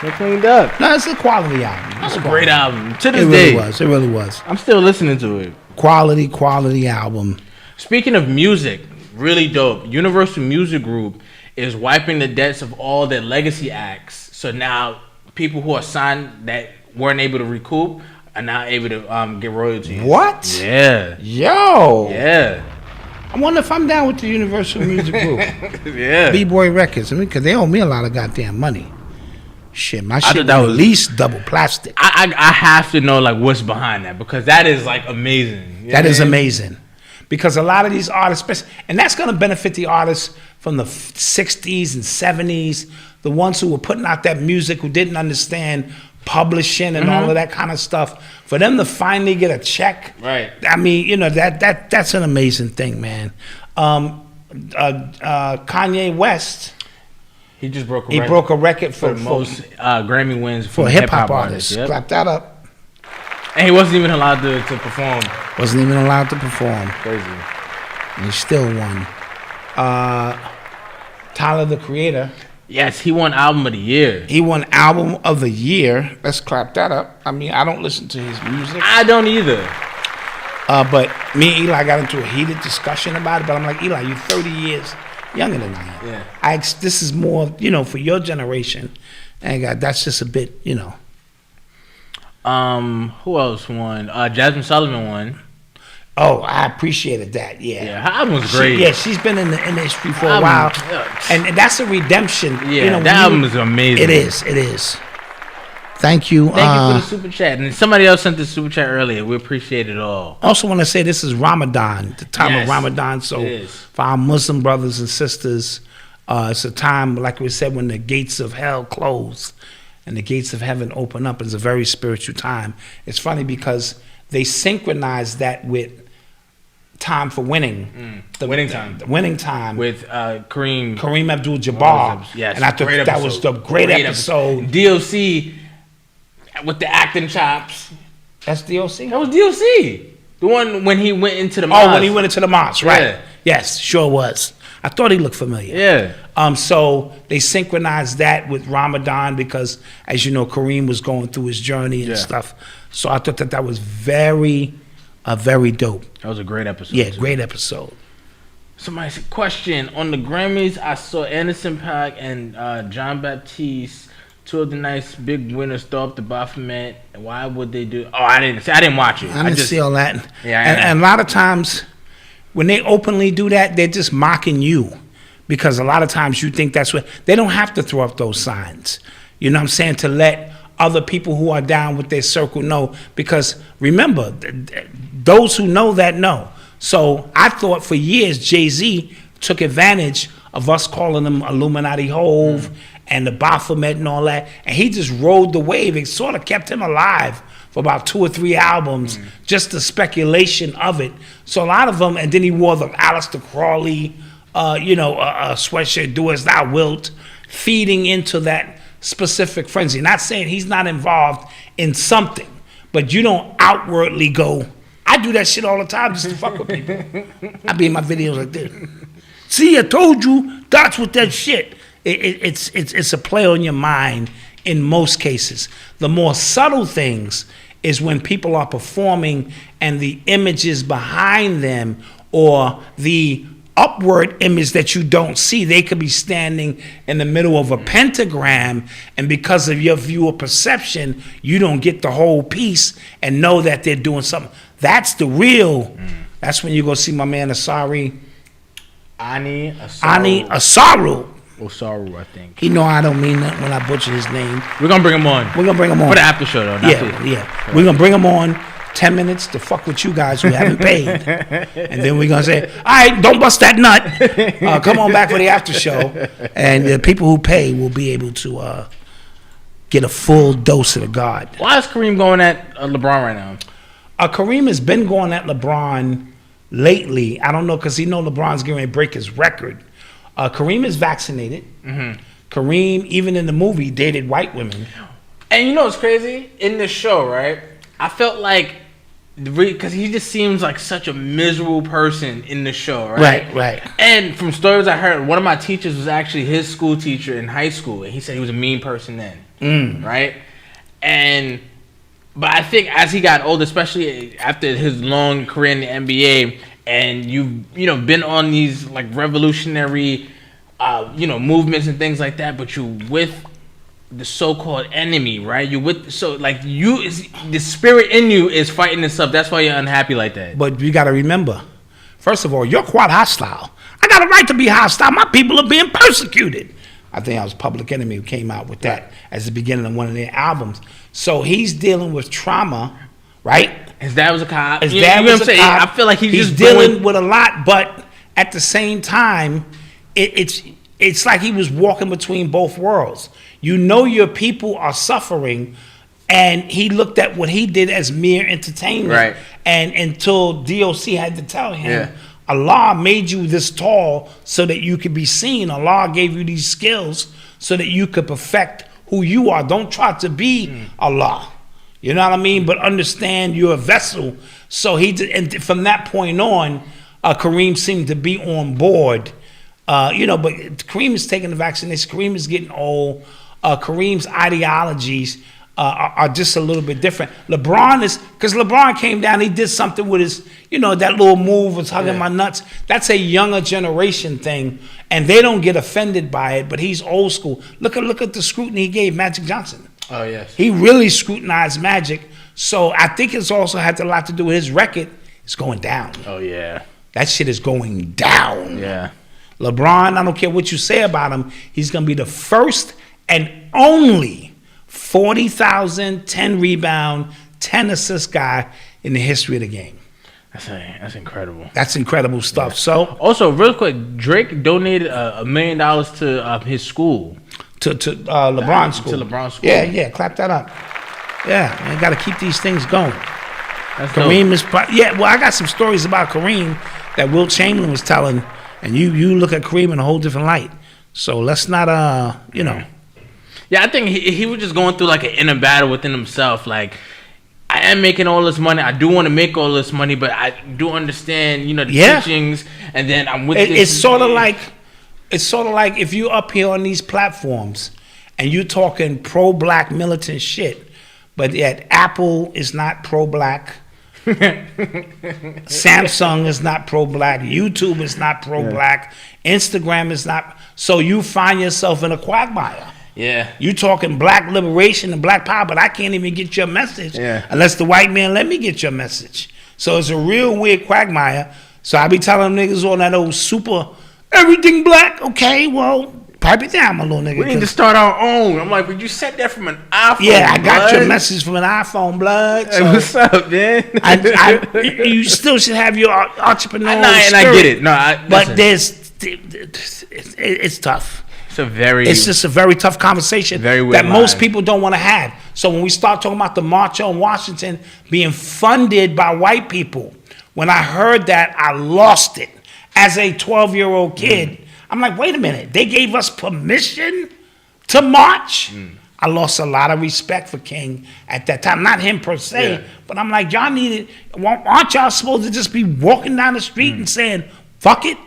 They cleaned up. No, it's a quality album. It's a great album. To this It day. really was. It really was. I'm still listening to it. Quality album. Speaking of music, really dope. Universal Music Group is wiping the debts of all their legacy acts. So now people who are signed that weren't able to recoup are now able to get royalties. What? Yeah. Yo. Yeah. I wonder if I'm down with the Universal Music Group. Yeah. B-Boy Records. I mean, because they owe me a lot of goddamn money. Shit, my shit thought that was at was- least double plastic. I have to know like what's behind that, because that is like amazing. You know That what is I mean? amazing. Because a lot of these artists, and that's going to benefit the artists from the 60s and 70s, the ones who were putting out that music, who didn't understand publishing and all of that kind of stuff. For them to finally get a check, Right. I mean, you know, that's an amazing thing, man. Kanye West, He just broke a he record broke a record for for the most Grammy wins for from hip hop artists. Yep. Clap that up. And he wasn't even allowed to perform. Wasn't even allowed to perform. Crazy. And he still won. Tyler, the Creator, Yes, he won Album of the Year. he won Album of the Year. Let's clap that up. I mean, I don't listen to his music. I don't either. But me and Eli got into a heated discussion about it. But I'm like, Eli, you're 30 years younger than I am. Yeah. This is more, you know, for your generation. And God, that's just a bit, you know. Who else won? Jasmine Sullivan won. Oh, I appreciated that. Yeah. Yeah, her album was great. She's been in the industry for a Album, while. yeah. And that's a redemption. Yeah, you know, that album is amazing. It is. Thank you. Thank you for the super chat. And somebody else sent the super chat earlier. We appreciate it all. Also want to say this is Ramadan, the time Yes, of Ramadan. So it is. for our Muslim brothers and sisters, it's a time, like we said, when the gates of hell close and the gates of heaven open up. It's a very spiritual time. It's funny because they synchronize that with time for winning. The winning time. The winning time. With Kareem Abdul-Jabbar. Yes, And I thought great that was the episode. great episode. DLC with the acting chops. That's DOC? That was DLC. The one when he went into the mosque. Oh, when he went into the mosque, right. Yeah. Yes, sure was. I thought he looked familiar. Yeah. So they synchronized that with Ramadan because, as you know, Kareem was going through his journey and Yeah. stuff. So I thought that was very dope. That was a great episode. Yeah, too. great episode. Somebody said, question. On the Grammys, I saw Anderson .Paak and John Baptiste, two of the nice big winners, throw up the Baphomet. Why would they do? Oh, I didn't watch it. I didn't see all that. Yeah, and a lot of times when they openly do that, they're just mocking you because a lot of times you think that's what they don't have to throw up those signs. You know what I'm saying? To let other people who are down with their circle know, because remember, those who know that know. So I thought for years Jay-Z took advantage of us calling them Illuminati Hove and the Baphomet and all that, and he just rode the wave. It sort of kept him alive for about 2 or 3 albums, just the speculation of it. So a lot of them, and then he wore the Aleister Crowley, sweatshirt, do as thou wilt, feeding into that specific frenzy. Not saying he's not involved in something, but you don't outwardly go, I do that shit all the time just to fuck with people. I be in my videos like this. See, I told you, that's what that shit. It's a play on your mind in most cases. The more subtle things is when people are performing and the images behind them or the upward image that you don't see. They could be standing in the middle of a pentagram, and because of your viewer perception, you don't get the whole piece and know that they're doing something. That's the real. That's when you go see my man Asari. Ani Asaru. Osaru, I think. He know I don't mean that when I butcher his name. We're gonna bring him on. For the after show, though. Yeah. We're gonna bring him on 10 minutes to fuck with you guys who haven't paid. And then we're going to say, all right, don't bust that nut. Come on back for the after show. And the people who pay will be able to get a full dose of the God. Why is Kareem going at LeBron right now? Kareem has been going at LeBron lately. I don't know, because he know LeBron's getting ready to break his record. Kareem is vaccinated. Mm-hmm. Kareem, even in the movie, dated white women. And you know what's crazy? In this show, right? I felt like, because he just seems like such a miserable person in the show, right? Right. And from stories I heard, one of my teachers was actually his school teacher in high school, and he said he was a mean person then, right? But I think as he got older, especially after his long career in the NBA, and you've been on these like revolutionary, movements and things like that, but you with the so-called enemy, right? You with the spirit in you is fighting this up. That's why you're unhappy like that. But you got to remember, first of all, you're quite hostile. I got a right to be hostile. My people are being persecuted. I think I was Public Enemy who came out with that as the beginning of one of their albums. So he's dealing with trauma, right? His dad was a cop. His dad was a cop. I feel like he's just dealing with a lot, but at the same time, it's like he was walking between both worlds. You know your people are suffering, and he looked at what he did as mere entertainment. Right. And until DOC had to tell him, Allah made you this tall so that you could be seen. Allah gave you these skills so that you could perfect who you are. Don't try to be Allah. You know what I mean? But understand you're a vessel. So and from that point on, Kareem seemed to be on board. But Kareem is taking the vaccination. Kareem is getting old. Kareem's ideologies are just a little bit different. Because LeBron came down, he did something with his, that little move was hugging my nuts. That's a younger generation thing, and they don't get offended by it, but he's old school. Look at the scrutiny he gave Magic Johnson. Oh, yes. He really scrutinized Magic, so I think it's also had a lot to do with his record. It's going down. Oh, yeah. That shit is going down. Yeah. LeBron, I don't care what you say about him, he's going to be the first and only 40,000, 10 rebound, 10 assist guy in the history of the game. That's incredible. That's incredible stuff. Yeah. So, also, real quick, Drake donated $1 million to his school. To LeBron's school. To LeBron's school. Yeah, clap that up. Yeah, man, got to keep these things going. That's Kareem dope. I got some stories about Kareem that Will Chamberlain was telling, and you look at Kareem in a whole different light. So let's not, Yeah, I think he was just going through like an inner battle within himself. Like, I am making all this money. I do want to make all this money, but I do understand, the teachings. And then I'm with this. It's sort of like if you up here on these platforms and you talking pro-black militant shit, but yet Apple is not pro-black. Samsung is not pro-black. YouTube is not pro-black. Instagram is not. So you find yourself in a quagmire. Yeah. You talking black liberation and black power, but I can't even get your message unless the white man let me get your message. So it's a real weird quagmire. So I be telling niggas on that old super everything black. Okay, well, pipe it down, my little nigga. We need to start our own. I'm like, but you said that from an iPhone. Yeah, I got your message from an iPhone, blood. So hey, what's up, man? You still should have your entrepreneurial and I get it. But it's tough. It's just a very tough conversation that most people don't want to have. So when we start talking about the march on Washington being funded by white people, when I heard that, I lost it. As a 12-year-old kid, I'm like, wait a minute, they gave us permission to march? I lost a lot of respect for King at that time. Not him per se, but I'm like, y'all need it. Aren't y'all supposed to just be walking down the street and saying, fuck it?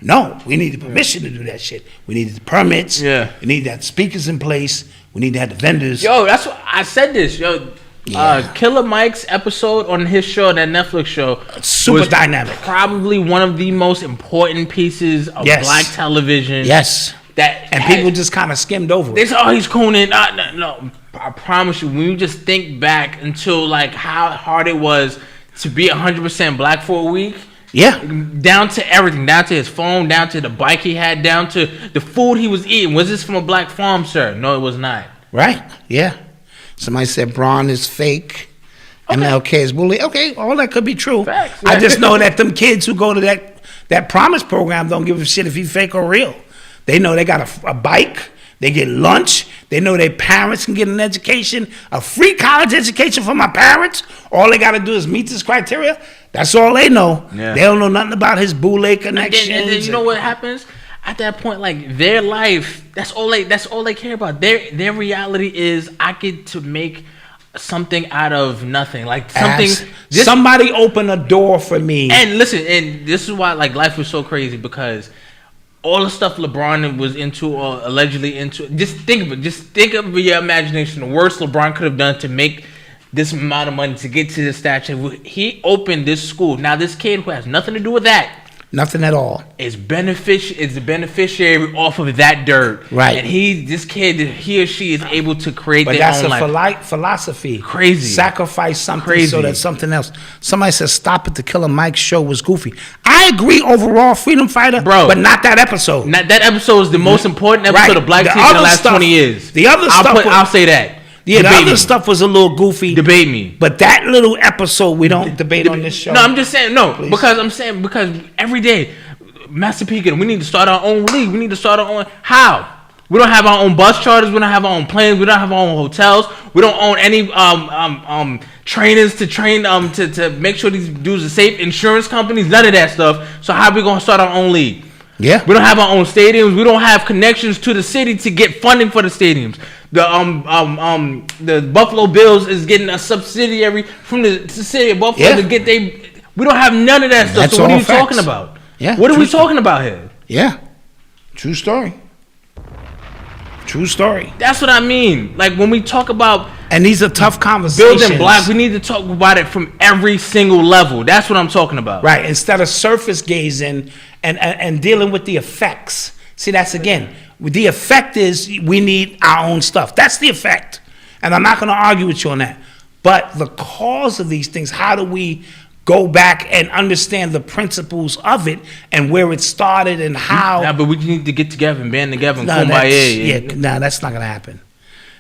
No, we needed permission to do that shit. We needed the permits. Yeah. We needed to have speakers in place. We need to have the vendors. Yo, that's what I said this. Yo, Killer Mike's episode on his show, that Netflix show, super dynamic. Probably one of the most important pieces of black television. Yes. People just kind of skimmed over it. They said, "Oh, he's Conan." No, I promise you, when you just think back until like how hard it was to be 100% black for a week. Yeah. Down to everything, down to his phone, down to the bike he had, down to the food he was eating. Was this from a black farm, sir? No, it was not. Right. Yeah. Somebody said Braun is fake. MLK is bully. Okay, all that could be true. Facts. I just know that them kids who go to that Promise program don't give a shit if he's fake or real. They know they got a bike. They get lunch. They know their parents can get an education, a free college education for my parents. All they got to do is meet this criteria. That's all they know. Yeah. They don't know nothing about his boule connections. And then you know what happens? At that point, like their life, that's all they care about. Their reality is I get to make something out of nothing. Like somebody open a door for me. And listen, and this is why like life was so crazy, because all the stuff LeBron was into or allegedly into, just think of it. Just think of your imagination. The worst LeBron could have done to make this amount of money to get to this stature. He opened this school. Now this kid who has nothing to do with that, nothing at all, is the beneficiary off of that dirt. Right. And this kid, he or she is able to create their own life. But that's a philosophy. Crazy. Sacrifice something so that something else. Somebody says, "Stop it, the Killer Mike show was goofy." I agree overall, freedom fighter, but not that episode. That episode is the most important episode of Black TV in the last 20 years. The other stuff, I'll say that. Yeah, the other stuff was a little goofy. Debate me. But that little episode, we don't debate on this show. No, I'm just saying, because every day, Master Pekin, we need to start our own league. We need to start our own. How? We don't have our own bus charters. We don't have our own planes. We don't have our own hotels. We don't own any trainers to train to make sure these dudes are safe. Insurance companies, none of that stuff. So how are we going to start our own league? Yeah. We don't have our own stadiums. We don't have connections to the city to get funding for the stadiums. The Buffalo Bills is getting a subsidiary from the city of Buffalo to get we don't have none of that stuff. That's so what are you facts. talking about? Yeah. What are we talking about here? Yeah. True story. True story. That's what I mean. Like when we talk about, and these are tough conversations. Building black, we need to talk about it from every single level. That's what I'm talking about. Right. Instead of surface gazing and dealing with the effects. See, that's again, the effect is we need our own stuff. That's the effect. And I'm not going to argue with you on that. But the cause of these things, how do we go back and understand the principles of it and where it started and how? Yeah, but we need to get together and band together and kumbaya. That's not going to happen.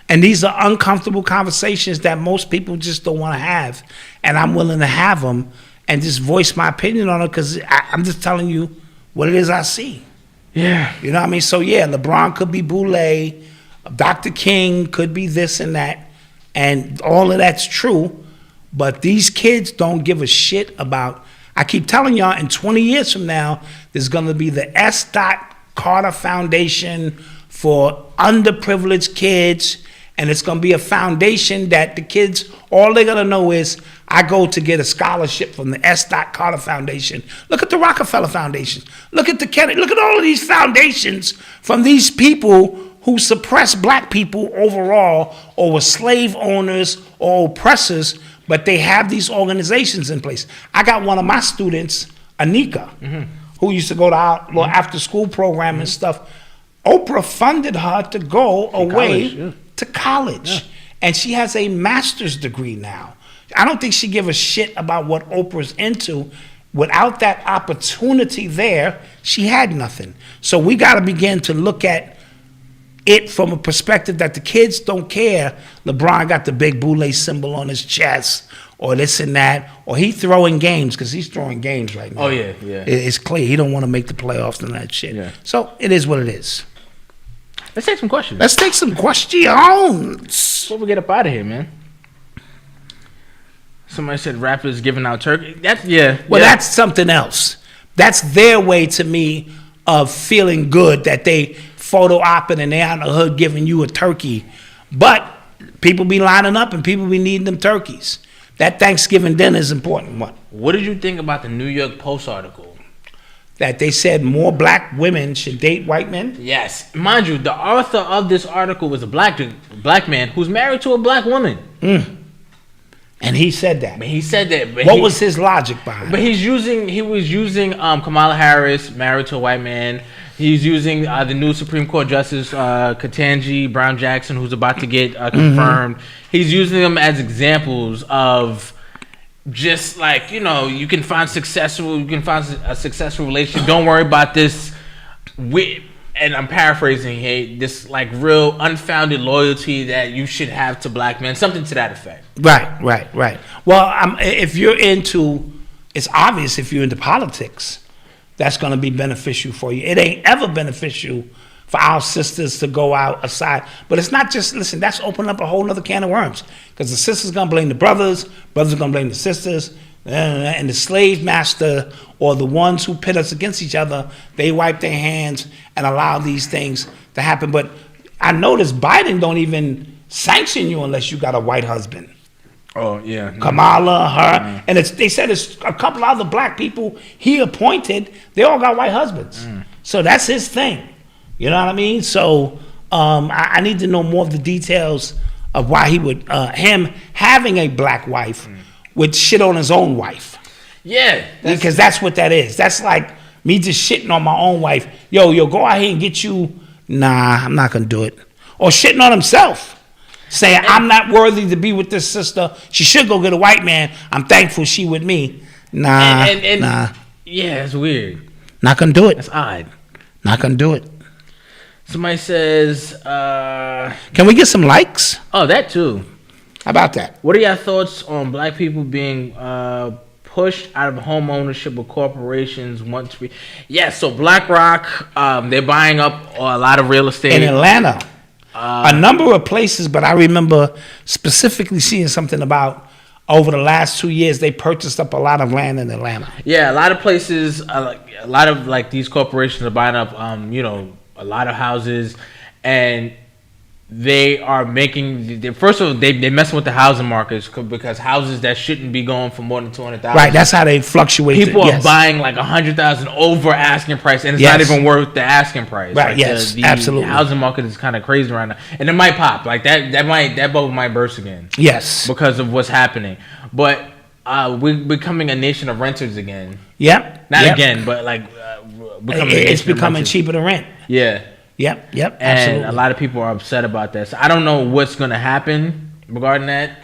And these are uncomfortable conversations that most people just don't want to have. And I'm willing to have them and just voice my opinion on it because I'm just telling you what it is I see. Yeah. You know what I mean? So, yeah, LeBron could be Boule. Dr. King could be this and that. And all of that's true. But these kids don't give a shit about... I keep telling y'all, in 20 years from now, there's going to be the S. Carter Foundation for underprivileged kids. And it's going to be a foundation that the kids, all they're going to know is, I go to get a scholarship from the S. Carter Foundation. Look at the Rockefeller Foundation. Look at the Kennedy. Look at all of these foundations from these people who suppress black people overall or were slave owners or oppressors, but they have these organizations in place. I got one of my students, Anika, who used to go to our little after-school program and stuff. Oprah funded her to go away to college. And she has a master's degree now. I don't think she give a shit about what Oprah's into. Without that opportunity there, she had nothing. So we got to begin to look at it from a perspective that the kids don't care. LeBron got the big Boule symbol on his chest or this and that, or he throwing games because he's throwing games right now. Oh, yeah. It's clear. He don't want to make the playoffs and that shit. Yeah. So it is what it is. Let's take some questions. Let's take some questions. Before we get up out of here, man. Somebody said rappers giving out turkey. That's something else. That's their way to me of feeling good that they photo opping and they're out in the hood giving you a turkey. But people be lining up and people be needing them turkeys. That Thanksgiving dinner is important. What did you think about the New York Post article? That they said more black women should date white men? Yes. Mind you, the author of this article was a black man who's married to a black woman. And he said that. But he said that. But what was his logic behind it? But he was using Kamala Harris, married to a white man. He's using the new Supreme Court Justice Ketanji Brown Jackson, who's about to get confirmed. He's using them as examples of just like, you know, you can find a successful relationship. Don't worry about this. And I'm paraphrasing, hey, this like real unfounded loyalty that you should have to black men, something to that effect. Right. Well, if you're into, it's obvious if you're into politics, that's going to be beneficial for you. It ain't ever beneficial for our sisters to go out aside. But it's not just, listen, that's opening up a whole other can of worms. Because the sisters going to blame the brothers are going to blame the sisters, and the slave master or the ones who pit us against each other, they wipe their hands and allow these things to happen. But I noticed Biden don't even sanction you unless you got a white husband. Oh, yeah. Kamala, her, and they said it's a couple other black people he appointed, they all got white husbands. So that's his thing. You know what I mean? So I need to know more of the details of why he would, him having a black wife would shit on his own wife. Yeah. Because that's what that is. That's like me just shitting on my own wife. Yo, go out here and get you. Nah, I'm not going to do it. Or shitting on himself. Saying, I'm not worthy to be with this sister. She should go get a white man. I'm thankful she with me. Nah. Yeah, it's weird. Not going to do it. That's odd. Not going to do it. Somebody says, can we get some likes? Oh, that too. How about that? What are your thoughts on black people being pushed out of home ownership of corporations want to be? Yeah, so BlackRock, they're buying up a lot of real estate. In Atlanta. A number of places, but I remember specifically seeing something about over the last 2 years, they purchased up a lot of land in Atlanta. Yeah, a lot of places, a lot of like these corporations are buying up, a lot of houses, and they are making. First of all, they messing with the housing markets because houses that shouldn't be going for more than $200,000. Right, that's how they fluctuate. People are buying like $100,000 over asking price, and it's not even worth the asking price. Right. Like yes. the absolutely. housing market is kind of crazy right now, and it might pop like that. That bubble might burst again. Yes. Because of what's happening, but we're becoming a nation of renters again. Yep. Not again, but like it's becoming cheaper to rent. Yeah. Yep. And absolutely. a lot of people are upset about that. So I don't know what's going to happen regarding that,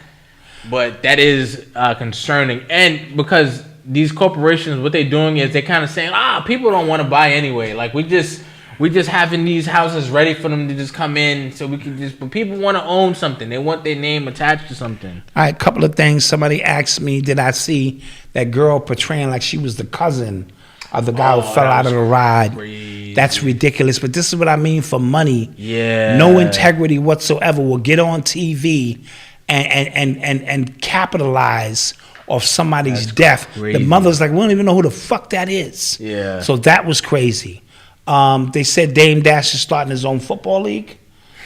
but that is concerning. And because these corporations, what they're doing is they're kind of saying, people don't want to buy anyway. Like we just having these houses ready for them to just come in, so we can just. But people want to own something. They want their name attached to something. All right, a couple of things. Somebody asked me, did I see that girl portraying like she was the cousin of the guy who fell out of the ride? Crazy. That's ridiculous. But this is what I mean for money. Yeah. No integrity whatsoever will get on TV and capitalize off somebody's death. Crazy. The mother's like, we don't even know who the fuck that is. Yeah. So that was crazy. They said Dame Dash is starting his own football league.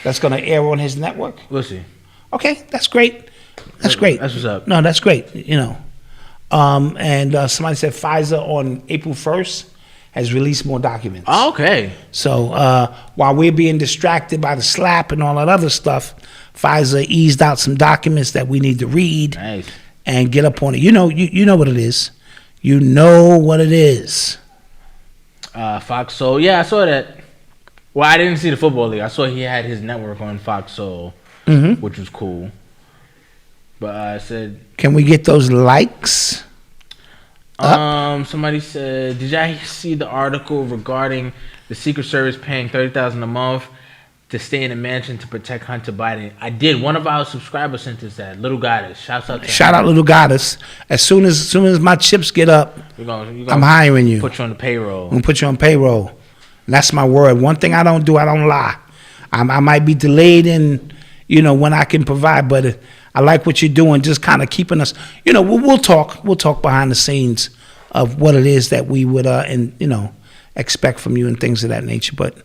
That's going to air on his network. We'll see. Okay, that's great. That's great. That's what's up. No, that's great. You know. And somebody said Pfizer on April 1st has released more documents. Oh, okay. So while we're being distracted by the slap and all that other stuff, Pfizer eased out some documents that we need to read and get up on it. You know what it is. You know what it is. Fox Soul. Yeah, I saw that. Well, I didn't see the football league. I saw he had his network on Fox Soul, which was cool. But I said, can we get those likes? Somebody said, did y'all see the article regarding the Secret Service paying $30,000 a month to stay in a mansion to protect Hunter Biden? I did. One of our subscribers sent us that. Little Goddess. Shout out Little Goddess. As soon as my chips get up, I'm hiring you. Put you on the payroll. I'm gonna put you on payroll. And that's my word. One thing I don't do, I don't lie. I might be delayed in, when I can provide, but I like what you're doing, just kind of keeping us, we'll talk behind the scenes of what it is that we would, expect from you and things of that nature. But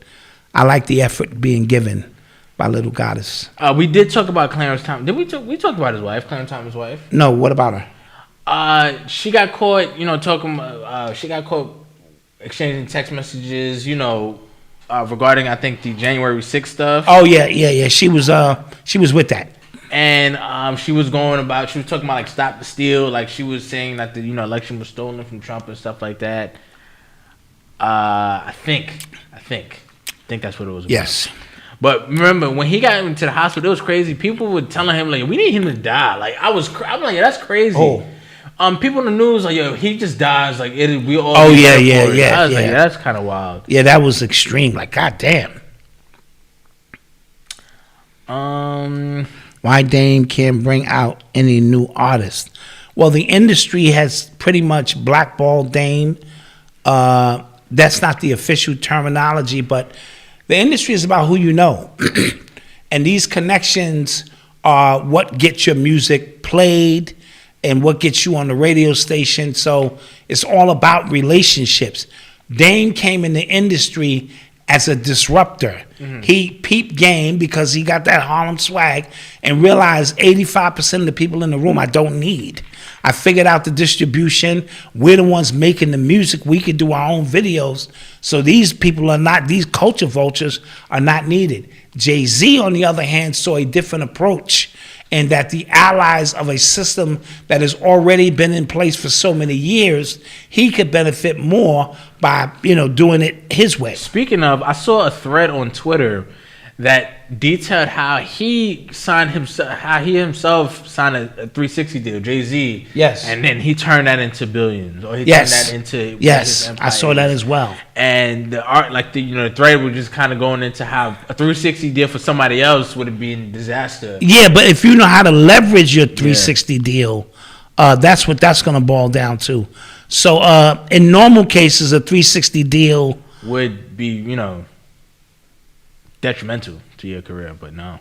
I like the effort being given by Little Goddess. We did talk about Clarence Thomas. Did we talk about his wife, Clarence Thomas' wife? No, what about her? She got caught, she got caught exchanging text messages, regarding, I think, the January 6th stuff. Oh, yeah. She was with that. And she was talking about like stop the steal, like she was saying that the election was stolen from Trump and stuff like that. I think that's what it was about. Yes. But remember when he got into the hospital, it was crazy. People were telling him like we need him to die. Like I'm like yeah, that's crazy. Oh. People in the news like yo, he just dies. Like we all. Oh yeah. I was like, yeah, that's kind of wild. Yeah, that was extreme. Like goddamn. Why Dame can't bring out any new artists? Well, the industry has pretty much blackballed Dame. That's not the official terminology, but the industry is about who you know. And these connections are what gets your music played and what gets you on the radio station. So it's all about relationships. Dame came in the industry as a disruptor. Mm-hmm. He peeped game because he got that Harlem swag and realized 85% of the people in the room I don't need. I figured out the distribution. We're the ones making the music. We could do our own videos. So these people are not, these culture vultures are not needed. Jay-Z, on the other hand, saw a different approach, and that the allies of a system that has already been in place for so many years, he could benefit more by, doing it his way. Speaking of, I saw a thread on Twitter that detailed how he himself signed a 360 deal, Jay-Z. Yes. And then he turned that into billions, or he yes. turned that into yes. I saw that as well. And the art, like the thread was just kind of going into how a 360 deal for somebody else would have been a disaster. Yeah, but if you know how to leverage your 360 deal, that's what that's going to boil down to. So in normal cases, a 360 deal would be, detrimental to your career, but no.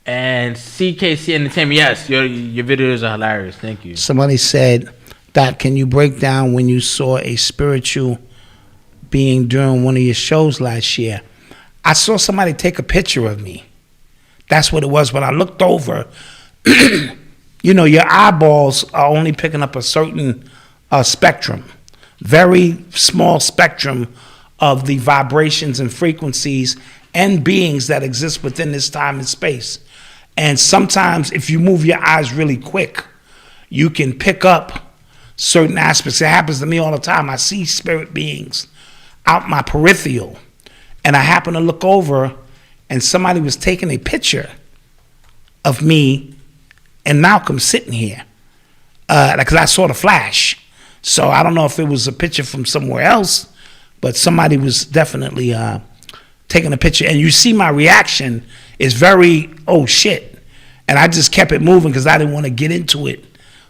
And CKC Entertainment, yes, your videos are hilarious. Thank you. Somebody said, Doc, can you break down when you saw a spiritual being during one of your shows last year? I saw somebody take a picture of me. That's what it was. When I looked over, your eyeballs are only picking up a certain spectrum, very small spectrum of the vibrations and frequencies and beings that exist within this time and space. And sometimes if you move your eyes really quick, you can pick up certain aspects. It happens to me all the time. I see spirit beings out my peripheral, and I happen to look over and somebody was taking a picture of me and Malcolm sitting here, because I saw the flash. So I don't know if it was a picture from somewhere else, but somebody was definitely taking a picture. And you see my reaction is very, oh shit. And I just kept it moving because I didn't want to get into it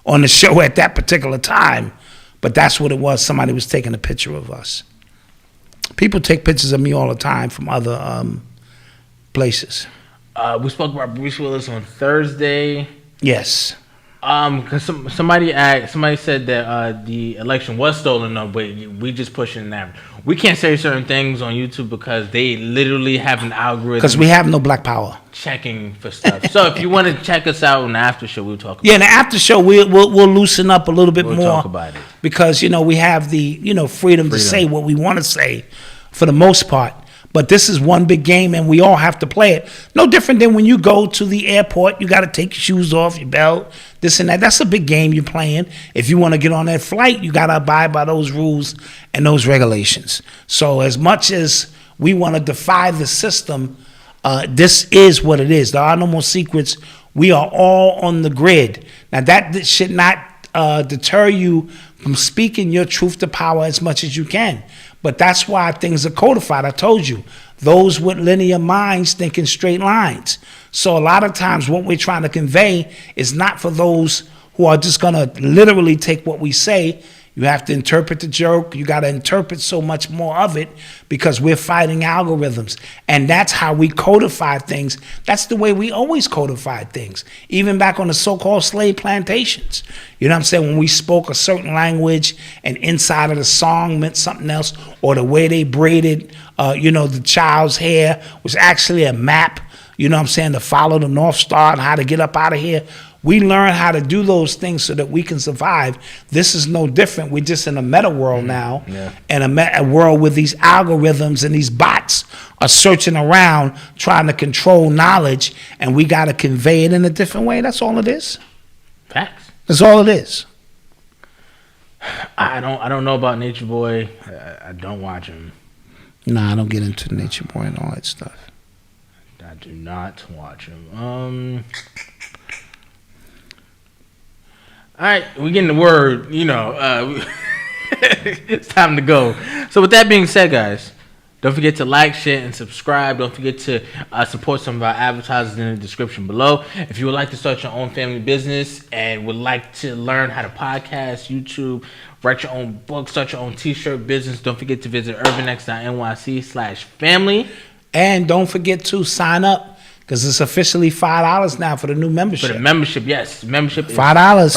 on the show at that particular time. But that's what it was. Somebody was taking a picture of us. People take pictures of me all the time from other places. We spoke about Bruce Willis on Thursday. Yes. Because somebody said that the election was stolen, but we just pushing that. We can't say certain things on YouTube because they literally have an algorithm. Because we have no black power. Checking for stuff. So if you want to check us out on the after show, we'll talk about it. Yeah, in the after show, we'll loosen up a little bit more. We'll talk about it. Because, we have the, freedom to say what we want to say for the most part. But this is one big game, and we all have to play it. No different than when you go to the airport, you got to take your shoes off, your belt, this and that. That's a big game you're playing. If you want to get on that flight, you got to abide by those rules and those regulations. So as much as we want to defy the system, this is what it is. There are no more secrets. We are all on the grid. Now, that should not deter you from speaking your truth to power as much as you can. But that's why things are codified. I told you, those with linear minds think in straight lines. So a lot of times what we're trying to convey is not for those who are just going to literally take what we say. You have to interpret the joke. You got to interpret so much more of it because we're fighting algorithms. And that's how we codify things. That's the way we always codified things, even back on the so-called slave plantations. You know what I'm saying? When we spoke a certain language and inside of the song meant something else, or the way they braided, the child's hair was actually a map, you know what I'm saying, to follow the North Star and how to get up out of here. We learn how to do those things so that we can survive. This is no different. We're just in a meta world now, and a world where these algorithms and these bots are searching around trying to control knowledge, and we got to convey it in a different way. That's all it is. Facts. That's all it is. I don't know about Nature Boy. I don't watch him. Nah, I don't get into Nature Boy and all that stuff. I do not watch him. All right, we getting the word. It's time to go. So with that being said, guys, don't forget to like, share, and subscribe. Don't forget to support some of our advertisers in the description below. If you would like to start your own family business and would like to learn how to podcast, YouTube, write your own book, start your own t-shirt business, don't forget to visit urbanx.nyc/family. And don't forget to sign up, because it's officially $5 now for the new membership. For the membership, yes. Membership is $5.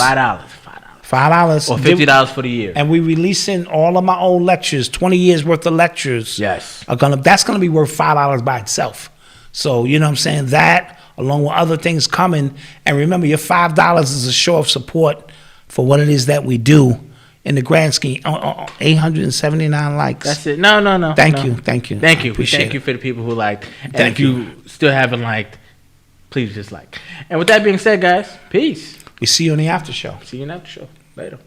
$5. Or $50 for the year. And we releasing all of my old lectures, 20 years worth of lectures. Yes. That's gonna be worth $5 by itself. So you know what I'm saying? That, along with other things coming. And remember, your $5 is a show of support for what it is that we do in the grand scheme. 879 likes. That's it. No. Thank you. Thank you. Thank you for the people who liked. And Thank if you still haven't liked, please just like. And with that being said, guys, peace. We see you on the after show. See you in the after show. Later.